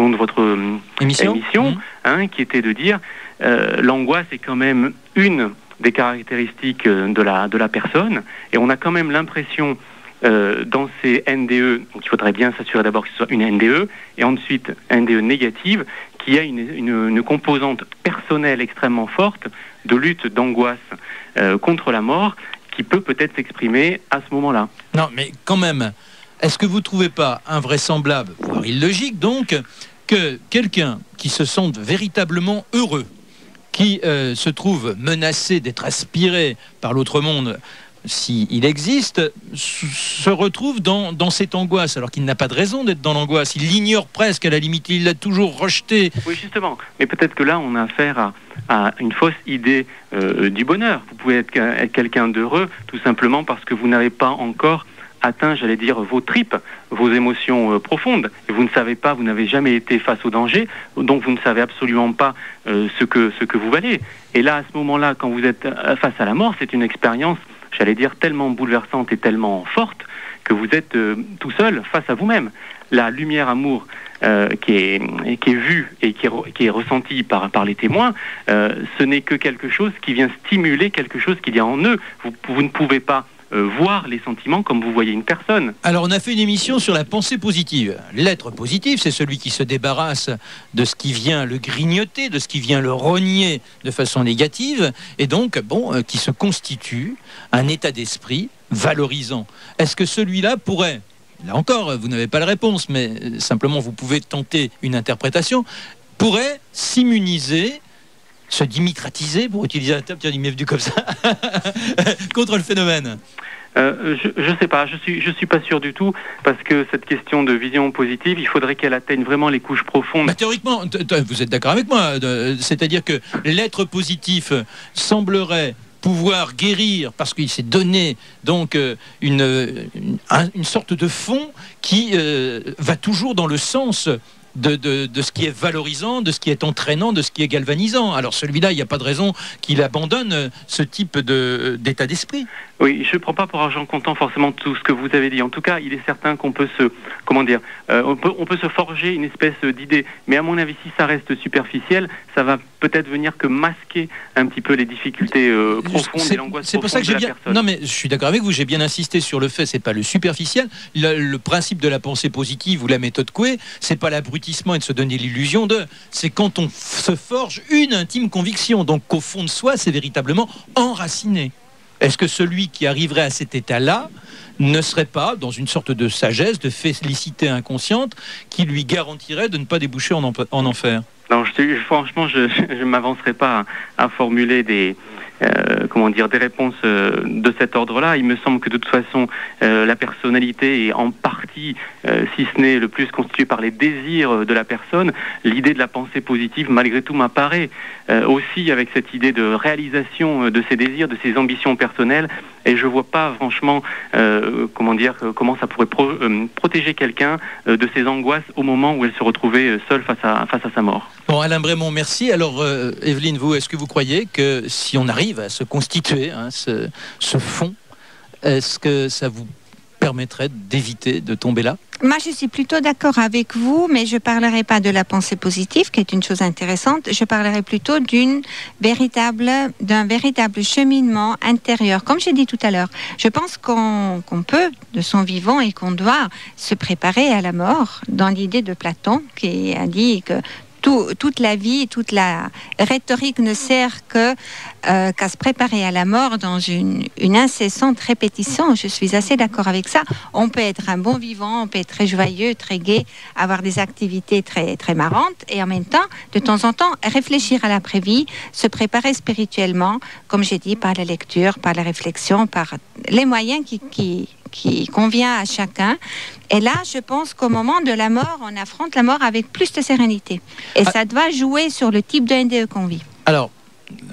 de votre émission, qui était de dire l'angoisse est quand même une des caractéristiques de la personne, et on a quand même l'impression dans ces NDE, donc il faudrait bien s'assurer d'abord que ce soit une NDE, et ensuite NDE négative, qui a une composante personnelle extrêmement forte de lutte, d'angoisse contre la mort qui peut peut-être s'exprimer à ce moment-là. Non, mais quand même, est-ce que vous ne trouvez pas invraisemblable, voire illogique donc, que quelqu'un qui se sente véritablement heureux, qui se trouve menacé d'être aspiré par l'autre monde, s'il existe, se retrouve dans cette angoisse, alors qu'il n'a pas de raison d'être dans l'angoisse. Il l'ignore presque, à la limite, il l'a toujours rejeté. Oui, justement. Mais peut-être que là, on a affaire à une fausse idée du bonheur. Vous pouvez être quelqu'un d'heureux, tout simplement parce que vous n'avez pas encore atteint, j'allais dire, vos tripes, vos émotions profondes. Et vous ne savez pas, vous n'avez jamais été face au danger, donc vous ne savez absolument pas ce que vous valez. Et là, à ce moment-là, quand vous êtes face à la mort, c'est une expérience, j'allais dire, tellement bouleversante et tellement forte que vous êtes tout seul face à vous-même. La lumière amour qui est vue et qui est ressentie par les témoins, ce n'est que quelque chose qui vient stimuler quelque chose qu'il y a en eux. Vous ne pouvez pas voir les sentiments comme vous voyez une personne. Alors on a fait une émission sur la pensée positive. L'être positif, c'est celui qui se débarrasse de ce qui vient le grignoter, de ce qui vient le rogner de façon négative, et donc qui se constitue un état d'esprit valorisant. Est-ce que celui-là pourrait, là encore, vous n'avez pas la réponse, mais simplement vous pouvez tenter une interprétation, pourrait s'immuniser, se dimicratiser, pour utiliser un terme qui m'est venu comme ça, contre le phénomène? Je sais pas, je suis pas sûr du tout, parce que cette question de vision positive, il faudrait qu'elle atteigne vraiment les couches profondes. Bah, théoriquement, vous êtes d'accord avec moi, c'est-à-dire que l'être positif semblerait pouvoir guérir parce qu'il s'est donné donc une sorte de fond qui va toujours dans le sens de ce qui est valorisant, de ce qui est entraînant, de ce qui est galvanisant. Alors celui-là, il n'y a pas de raison qu'il abandonne ce type d'état d'esprit. Oui, je ne prends pas pour argent comptant forcément tout ce que vous avez dit. En tout cas, il est certain qu'on peut on peut se forger une espèce d'idée. Mais à mon avis, si ça reste superficiel, ça va peut-être venir que masquer un petit peu les difficultés profondes et l'angoisse profonde de la personne. Non, mais je suis d'accord avec vous. J'ai bien insisté sur le fait, c'est pas le superficiel. Le principe de la pensée positive ou la méthode Coué, c'est pas l'abrutissement et de se donner l'illusion de. C'est quand on se forge une intime conviction. Donc qu'au fond de soi, c'est véritablement enraciné. Est-ce que celui qui arriverait à cet état-là ne serait pas dans une sorte de sagesse, de félicité inconsciente qui lui garantirait de ne pas déboucher en enfer? Non, franchement, je ne m'avancerai pas à formuler des réponses de cet ordre-là. Il me semble que de toute façon, la personnalité est en partie, si ce n'est le plus, constituée par les désirs de la personne. L'idée de la pensée positive, malgré tout, m'apparaît aussi avec cette idée de réalisation de ses désirs, de ses ambitions personnelles. Et je vois pas franchement comment ça pourrait protéger quelqu'un de ses angoisses au moment où elle se retrouvait seule face à sa mort. Bon, Alain Brémond, merci. Alors, Evelyne, vous, est-ce que vous croyez que si on arrive à se constituer ce fond, est-ce que ça vous permettrait d'éviter de tomber là? Moi, je suis plutôt d'accord avec vous, mais je ne parlerai pas de la pensée positive, qui est une chose intéressante. Je parlerai plutôt d'un véritable cheminement intérieur. Comme j'ai dit tout à l'heure, je pense qu'on peut, de son vivant, et qu'on doit se préparer à la mort, dans l'idée de Platon, qui a dit que toute la vie, toute la rhétorique ne sert qu'à se préparer à la mort dans une incessante répétition. Je suis assez d'accord avec ça. On peut être un bon vivant, on peut être très joyeux, très gai, avoir des activités très, très marrantes et en même temps, de temps en temps, réfléchir à l'après-vie, se préparer spirituellement, comme j'ai dit, par la lecture, par la réflexion, par les moyens qui convient à chacun. Et là, je pense qu'au moment de la mort, on affronte la mort avec plus de sérénité. Et ça doit jouer sur le type de NDE qu'on vit. Alors,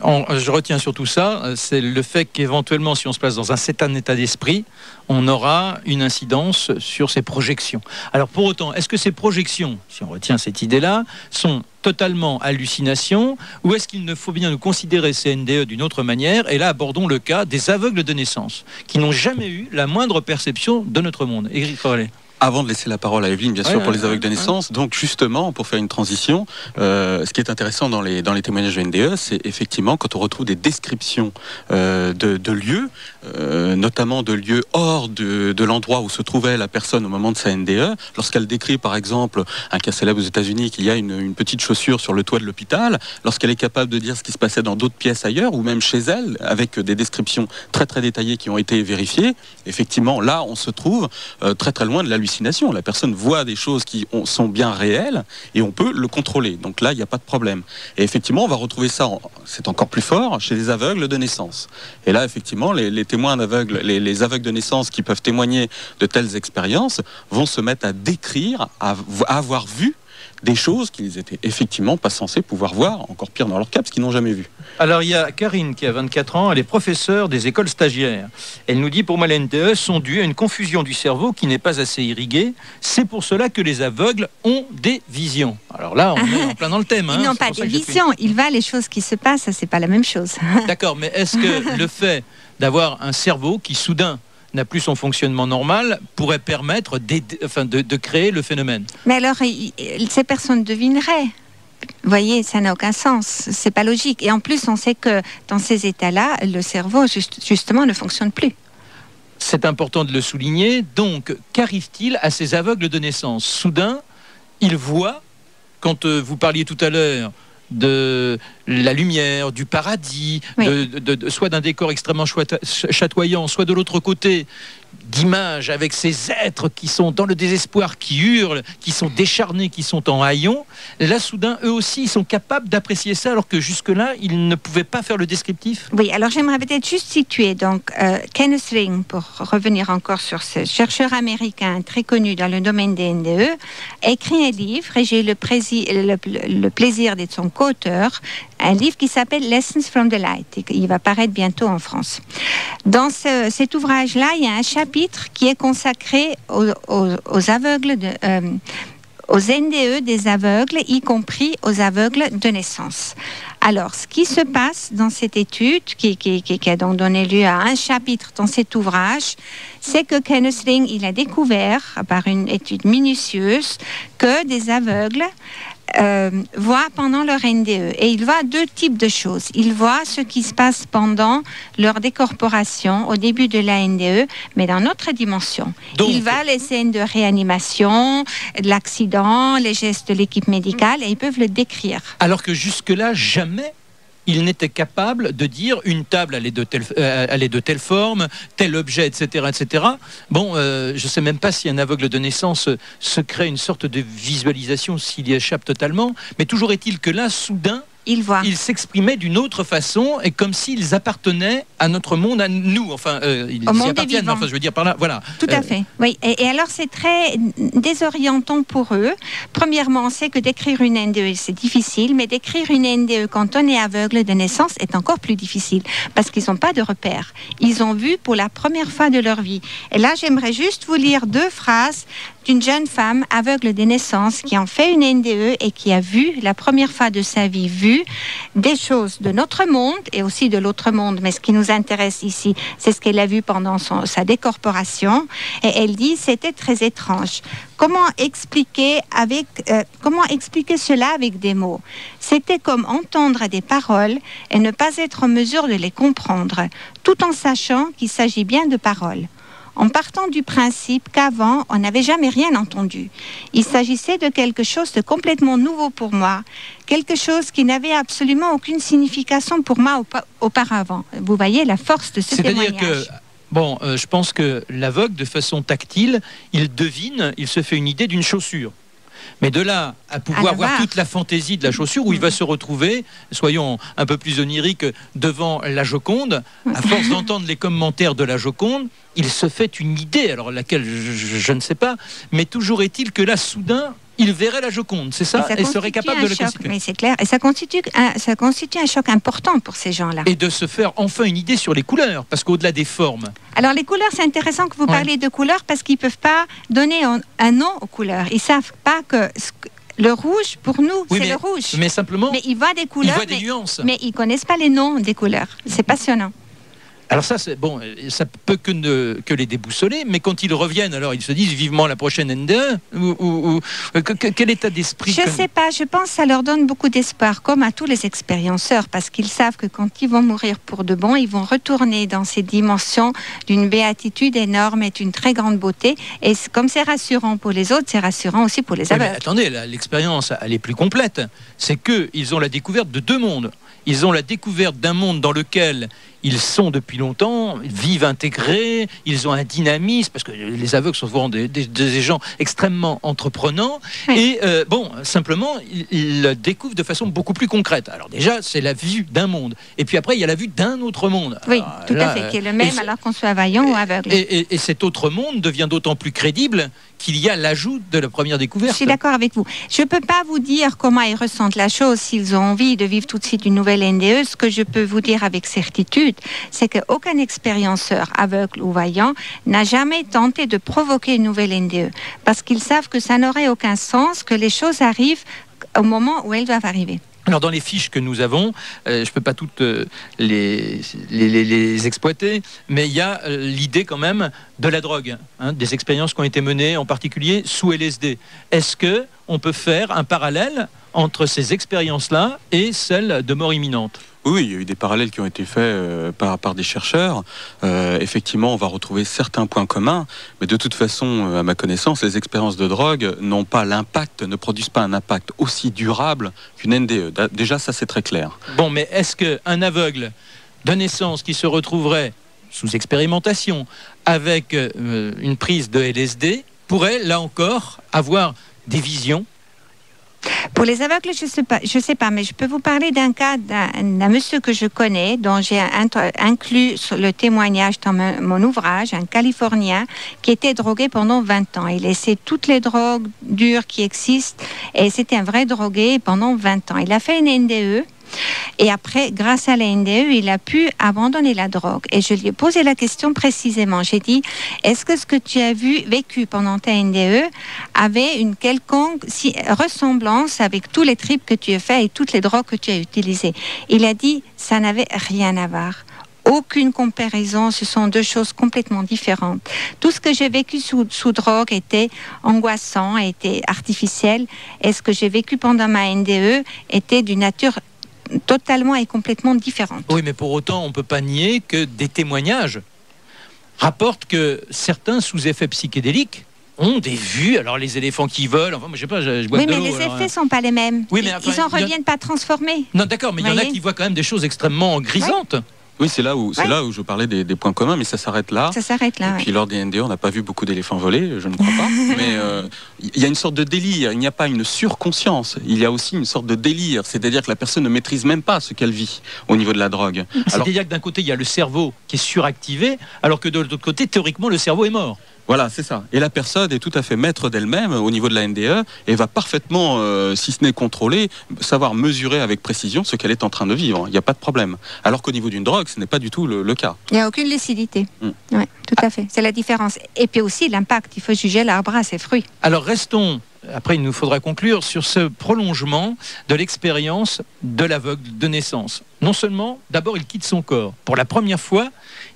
je retiens surtout ça, c'est le fait qu'éventuellement, si on se place dans un certain état d'esprit, on aura une incidence sur ses projections. Alors pour autant, est-ce que ces projections, si on retient cette idée-là, sont totalement hallucinations, ou est-ce qu'il ne faut bien nous considérer ces NDE d'une autre manière? Et là, abordons le cas des aveugles de naissance, qui n'ont jamais eu la moindre perception de notre monde. Éric Rollet. Avant de laisser la parole à Evelyne, bien sûr, pour les aveugles de naissance, donc justement, pour faire une transition, ce qui est intéressant dans les témoignages de NDE, c'est effectivement quand on retrouve des descriptions de lieux, notamment de lieux hors de l'endroit où se trouvait la personne au moment de sa NDE, lorsqu'elle décrit par exemple un cas célèbre aux États-Unis qu'il y a une petite chaussure sur le toit de l'hôpital, lorsqu'elle est capable de dire ce qui se passait dans d'autres pièces ailleurs, ou même chez elle, avec des descriptions très très détaillées qui ont été vérifiées, effectivement, là, on se trouve très très loin de l'hallucination. La personne voit des choses qui sont bien réelles et on peut le contrôler. Donc là, il n'y a pas de problème. Et effectivement, on va retrouver ça, c'est encore plus fort, chez les aveugles de naissance. Et là, effectivement, les témoins d'aveugles, les aveugles de naissance qui peuvent témoigner de telles expériences vont se mettre à décrire, à avoir vu des choses qu'ils étaient effectivement pas censés pouvoir voir, encore pire dans leur cas, parce qu'ils n'ont jamais vu. Alors il y a Karine qui a 24 ans, elle est professeure des écoles stagiaires. Elle nous dit, pour moi les NDE sont dus à une confusion du cerveau qui n'est pas assez irriguée. C'est pour cela que les aveugles ont des visions. Alors là, on est en plein dans le thème. Ils n'ont pas des visions, ils voient les choses qui se passent, ça c'est pas la même chose. D'accord, mais est-ce que le fait d'avoir un cerveau qui soudain n'a plus son fonctionnement normal, pourrait permettre de créer le phénomène? Mais alors, ces personnes devineraient. Vous voyez, ça n'a aucun sens, c'est pas logique. Et en plus, on sait que dans ces états-là, le cerveau, justement, ne fonctionne plus. C'est important de le souligner. Donc, qu'arrive-t-il à ces aveugles de naissance? Soudain, ils voient, quand vous parliez tout à l'heure de la lumière, du paradis, oui, soit d'un décor extrêmement chatoyant, soit de l'autre côté, d'images avec ces êtres qui sont dans le désespoir, qui hurlent, qui sont décharnés, qui sont en haillons. Là, soudain, eux aussi, ils sont capables d'apprécier ça, alors que jusque-là, ils ne pouvaient pas faire le descriptif. Oui, alors j'aimerais peut-être juste situer. Donc, Kenneth Ring, pour revenir encore sur ce chercheur américain très connu dans le domaine des NDE, a écrit un livre, et j'ai eu le plaisir d'être son co-auteur, un livre qui s'appelle Lessons from the Light, et il va paraître bientôt en France. Dans cet ouvrage-là, il y a un chapitre qui est consacré aux aveugles, aux NDE des aveugles, y compris aux aveugles de naissance. Alors, ce qui se passe dans cette étude, qui a donc donné lieu à un chapitre dans cet ouvrage, c'est que Kenneth Ring, il a découvert, par une étude minutieuse, que des aveugles voient pendant leur NDE. Et ils voient deux types de choses. Ils voient ce qui se passe pendant leur décorporation, au début de la NDE, mais dans notre dimension. Donc, ils voient les scènes de réanimation, de l'accident, les gestes de l'équipe médicale, et ils peuvent le décrire. Alors que jusque-là, jamais il n'était capable de dire une table elle est de telle forme, tel objet, etc. etc. Bon, je ne sais même pas si un aveugle de naissance se crée une sorte de visualisation s'il y échappe totalement, mais toujours est-il que là, soudain, ils s'exprimaient d'une autre façon, et comme s'ils appartenaient à notre monde, à nous. Enfin, ils y appartiennent, enfin, je veux dire par là, voilà. Tout à fait, oui. Et alors, c'est très désorientant pour eux. Premièrement, on sait que d'écrire une NDE, c'est difficile, mais d'écrire une NDE quand on est aveugle de naissance est encore plus difficile, parce qu'ils n'ont pas de repères. Ils ont vu pour la première fois de leur vie. Et là, j'aimerais juste vous lire deux phrases d'une jeune femme aveugle de naissance qui en fait une NDE et qui a vu, la première fois de sa vie, des choses de notre monde et aussi de l'autre monde. Mais ce qui nous intéresse ici, c'est ce qu'elle a vu pendant sa décorporation. Et elle dit, c'était très étrange. Comment expliquer cela avec des mots? C'était comme entendre des paroles et ne pas être en mesure de les comprendre, tout en sachant qu'il s'agit bien de paroles. En partant du principe qu'avant, on n'avait jamais rien entendu. Il s'agissait de quelque chose de complètement nouveau pour moi, quelque chose qui n'avait absolument aucune signification pour moi auparavant. Vous voyez la force de ce témoignage. C'est-à-dire que, bon, je pense que l'aveugle, de façon tactile, il devine, il se fait une idée d'une chaussure. Mais de là à pouvoir voir toute la fantaisie de la chaussure, où il va se retrouver, soyons un peu plus oniriques, devant la Joconde, à force d'entendre les commentaires de la Joconde, il se fait une idée, alors laquelle je ne sais pas, mais toujours est-il que là, soudain, il verrait la Joconde, c'est ça, et serait capable de le constituer. Mais c'est clair, et ça constitue un choc important pour ces gens-là. Et de se faire enfin une idée sur les couleurs, parce qu'au-delà des formes. Alors les couleurs, c'est intéressant que vous parliez de couleurs, parce qu'ils ne peuvent pas donner un nom aux couleurs. Ils ne savent pas que le rouge, pour nous, c'est le rouge. Mais simplement, mais ils voient des couleurs, nuances. Mais ils ne connaissent pas les noms des couleurs. C'est passionnant. Alors ça, bon, ça peut que les déboussoler, mais quand ils reviennent, alors ils se disent vivement la prochaine NDE quel état d'esprit? Je ne sais pas, je pense que ça leur donne beaucoup d'espoir, comme à tous les expérienceurs, parce qu'ils savent que quand ils vont mourir pour de bon, ils vont retourner dans ces dimensions d'une béatitude énorme et d'une très grande beauté. Et comme c'est rassurant pour les autres, c'est rassurant aussi pour les aveugles. Mais attendez, l'expérience, elle est plus complète. C'est qu'ils ont la découverte de deux mondes. Ils ont la découverte d'un monde dans lequel ils sont depuis longtemps, vivent intégrés, ils ont un dynamisme, parce que les aveugles sont souvent des gens extrêmement entreprenants, oui. Et simplement, ils le découvrent de façon beaucoup plus concrète. Alors déjà, c'est la vue d'un monde, et puis après, il y a la vue d'un autre monde. Oui, alors, tout à fait, qui est le même alors qu'on soit vaillant ou aveugle. Et cet autre monde devient d'autant plus crédible qu'il y a l'ajout de la première découverte. Je suis d'accord avec vous. Je ne peux pas vous dire comment ils ressentent la chose, s'ils ont envie de vivre tout de suite une nouvelle NDE. Ce que je peux vous dire avec certitude, c'est qu'aucun expérienceur aveugle ou voyant n'a jamais tenté de provoquer une nouvelle NDE, parce qu'ils savent que ça n'aurait aucun sens, que les choses arrivent au moment où elles doivent arriver. Alors dans les fiches que nous avons, je ne peux pas toutes les exploiter, mais il y a l'idée quand même de la drogue, des expériences qui ont été menées en particulier sous LSD. Est-ce qu'on peut faire un parallèle entre ces expériences-là et celles de mort imminente ? Oui, il y a eu des parallèles qui ont été faits par des chercheurs. Effectivement, on va retrouver certains points communs, mais de toute façon, à ma connaissance, les expériences de drogue n'ont pas l'impact, ne produisent pas un impact aussi durable qu'une NDE. Déjà, ça c'est très clair. Bon, mais est-ce qu'un aveugle de naissance qui se retrouverait sous expérimentation avec une prise de LSD pourrait, là encore, avoir des visions ? Pour les aveugles, je sais pas, mais je peux vous parler d'un cas d'un monsieur que je connais, dont j'ai inclus le témoignage dans mon ouvrage, un Californien qui était drogué pendant 20 ans. Il laissait toutes les drogues dures qui existent et c'était un vrai drogué pendant 20 ans. Il a fait une NDE. Et après, grâce à la NDE, il a pu abandonner la drogue. Et je lui ai posé la question précisément. J'ai dit, est-ce que ce que tu as vécu pendant ta NDE avait une quelconque ressemblance avec tous les trips que tu as fait et toutes les drogues que tu as utilisées? Il a dit, ça n'avait rien à voir. Aucune comparaison, ce sont deux choses complètement différentes. Tout ce que j'ai vécu sous drogue était angoissant, était artificiel. Et ce que j'ai vécu pendant ma NDE était d'une nature totalement et complètement différente. Oui, mais pour autant, on ne peut pas nier que des témoignages rapportent que certains sous effets psychédéliques ont des vues, alors les éléphants qui volent, enfin, je sais pas, je bois oui, de mais l'eau. les effets ne sont pas les mêmes. Oui, mais ils n'en reviennent pas transformés. Non, d'accord, mais il y en a qui voient quand même des choses extrêmement grisantes. Oui. Oui, c'est là où je parlais des points communs, mais ça s'arrête là. Ça s'arrête là. Et puis lors des NDE, on n'a pas vu beaucoup d'éléphants voler, je ne crois pas. Mais il y a une sorte de délire. Il n'y a pas une surconscience. Il y a aussi une sorte de délire, c'est-à-dire que la personne ne maîtrise même pas ce qu'elle vit au niveau de la drogue. C'est-à-dire que d'un côté, il y a le cerveau qui est suractivé, alors que de l'autre côté, théoriquement, le cerveau est mort. Voilà, c'est ça. Et la personne est tout à fait maître d'elle-même au niveau de la NDE et va parfaitement, si ce n'est contrôler, savoir mesurer avec précision ce qu'elle est en train de vivre. Il n'y a pas de problème. Alors qu'au niveau d'une drogue, ce n'est pas du tout le cas. Il n'y a aucune lucidité. Oui, tout à fait. C'est la différence. Et puis aussi l'impact. Il faut juger l'arbre à ses fruits. Alors restons, après il nous faudra conclure, sur ce prolongement de l'expérience de l'aveugle de naissance. Non seulement, d'abord, il quitte son corps. Pour la première fois,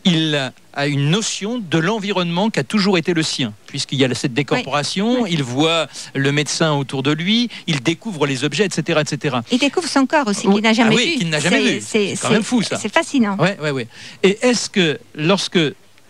il a une notion de l'environnement qui a toujours été le sien, puisqu'il y a cette décorporation, il voit le médecin autour de lui, il découvre les objets, etc. etc. Il découvre son corps aussi, qu'il n'a jamais vu. Qu'il n'a jamais vu. C'est quand même fou, ça. C'est fascinant. Ouais. Et est-ce que, lorsque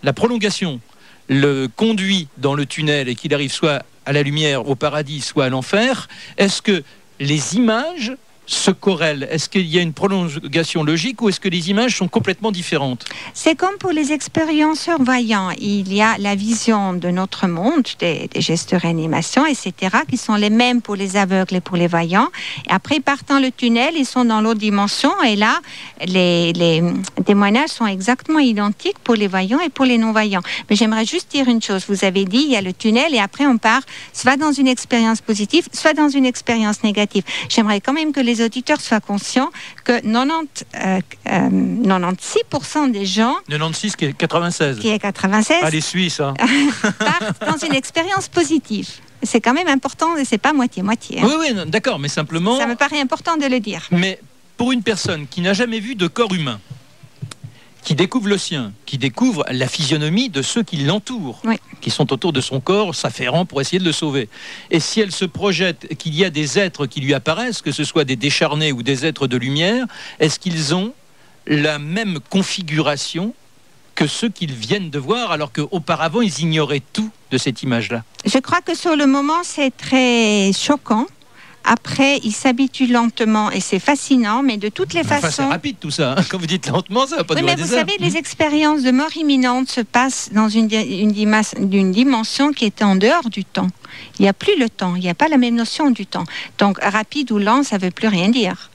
la prolongation le conduit dans le tunnel et qu'il arrive soit à la lumière, au paradis, soit à l'enfer, est-ce que les images se corrèlent? Est-ce qu'il y a une prolongation logique ou est-ce que les images sont complètement différentes? C'est comme pour les expérienceurs voyants. Il y a la vision de notre monde, des gestes de réanimation, etc., qui sont les mêmes pour les aveugles et pour les voyants. Et après, partant le tunnel, ils sont dans l'autre dimension et là, les témoignages sont exactement identiques pour les voyants et pour les non-voyants. Mais j'aimerais juste dire une chose. Vous avez dit, il y a le tunnel et après on part soit dans une expérience positive, soit dans une expérience négative. J'aimerais quand même que les auditeurs soient conscients que 96% des gens... 96 qui est 96. Qui est 96. Ah, les Suisses, hein. Partent dans une expérience positive. C'est quand même important et c'est pas moitié-moitié. Hein. Oui, d'accord, mais simplement... Ça me paraît important de le dire. Mais pour une personne qui n'a jamais vu de corps humain, qui découvre le sien, qui découvre la physionomie de ceux qui l'entourent, Oui. qui sont autour de son corps, s'affairant pour essayer de le sauver. Et si elle se projette qu'il y a des êtres qui lui apparaissent, que ce soit des décharnés ou des êtres de lumière, est-ce qu'ils ont la même configuration que ceux qu'ils viennent de voir, alors qu'auparavant ils ignoraient tout de cette image-là? Je crois que sur le moment, c'est très choquant. Après, il s'habitue lentement et c'est fascinant, mais de toutes les Enfin, c'est façons... rapide tout ça. Quand vous dites lentement, ça va pas Oui, durer mais vous des heures. savez, les expériences de mort imminente se passent dans une dimension qui est en dehors du temps. Il n'y a plus le temps, il n'y a pas la même notion du temps. Donc, rapide ou lent, ça ne veut plus rien dire.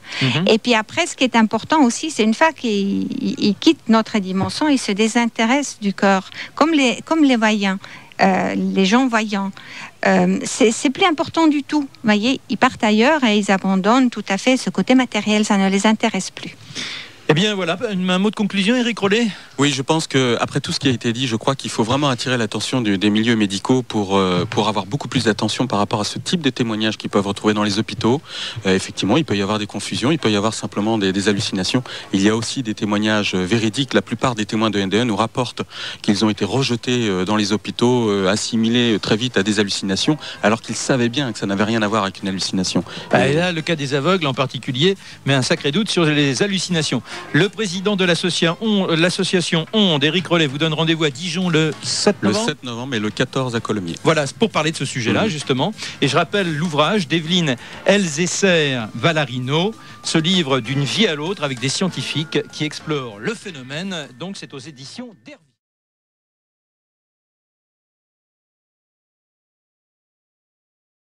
Et puis après, ce qui est important aussi, c'est une fois qu'il quitte notre dimension, il se désintéresse du corps, comme les voyants. Les gens voyants, c'est plus important du tout. Vous voyez, ils partent ailleurs et ils abandonnent tout à fait ce côté matériel, ça ne les intéresse plus. Eh bien voilà, un mot de conclusion, Éric Rollet. Oui, je pense qu'après tout ce qui a été dit, je crois qu'il faut vraiment attirer l'attention des milieux médicaux pour avoir beaucoup plus d'attention par rapport à ce type de témoignages qu'ils peuvent retrouver dans les hôpitaux. Effectivement, il peut y avoir des confusions, il peut y avoir simplement des hallucinations. Il y a aussi des témoignages véridiques. La plupart des témoins de NDE nous rapportent qu'ils ont été rejetés dans les hôpitaux, assimilés très vite à des hallucinations, alors qu'ils savaient bien que ça n'avait rien à voir avec une hallucination. Et là, le cas des aveugles en particulier met un sacré doute sur les hallucinations. Le président de l'association Onde, Éric Rollet, vous donne rendez-vous à Dijon le 7 novembre. Le 7 novembre et le 14 à Colomiers. Voilà, pour parler de ce sujet-là, justement. Et je rappelle l'ouvrage d'Evelyne Elzéser-Valarino, ce livre d'une vie à l'autre avec des scientifiques qui explorent le phénomène. Donc c'est aux éditions d'Hervé.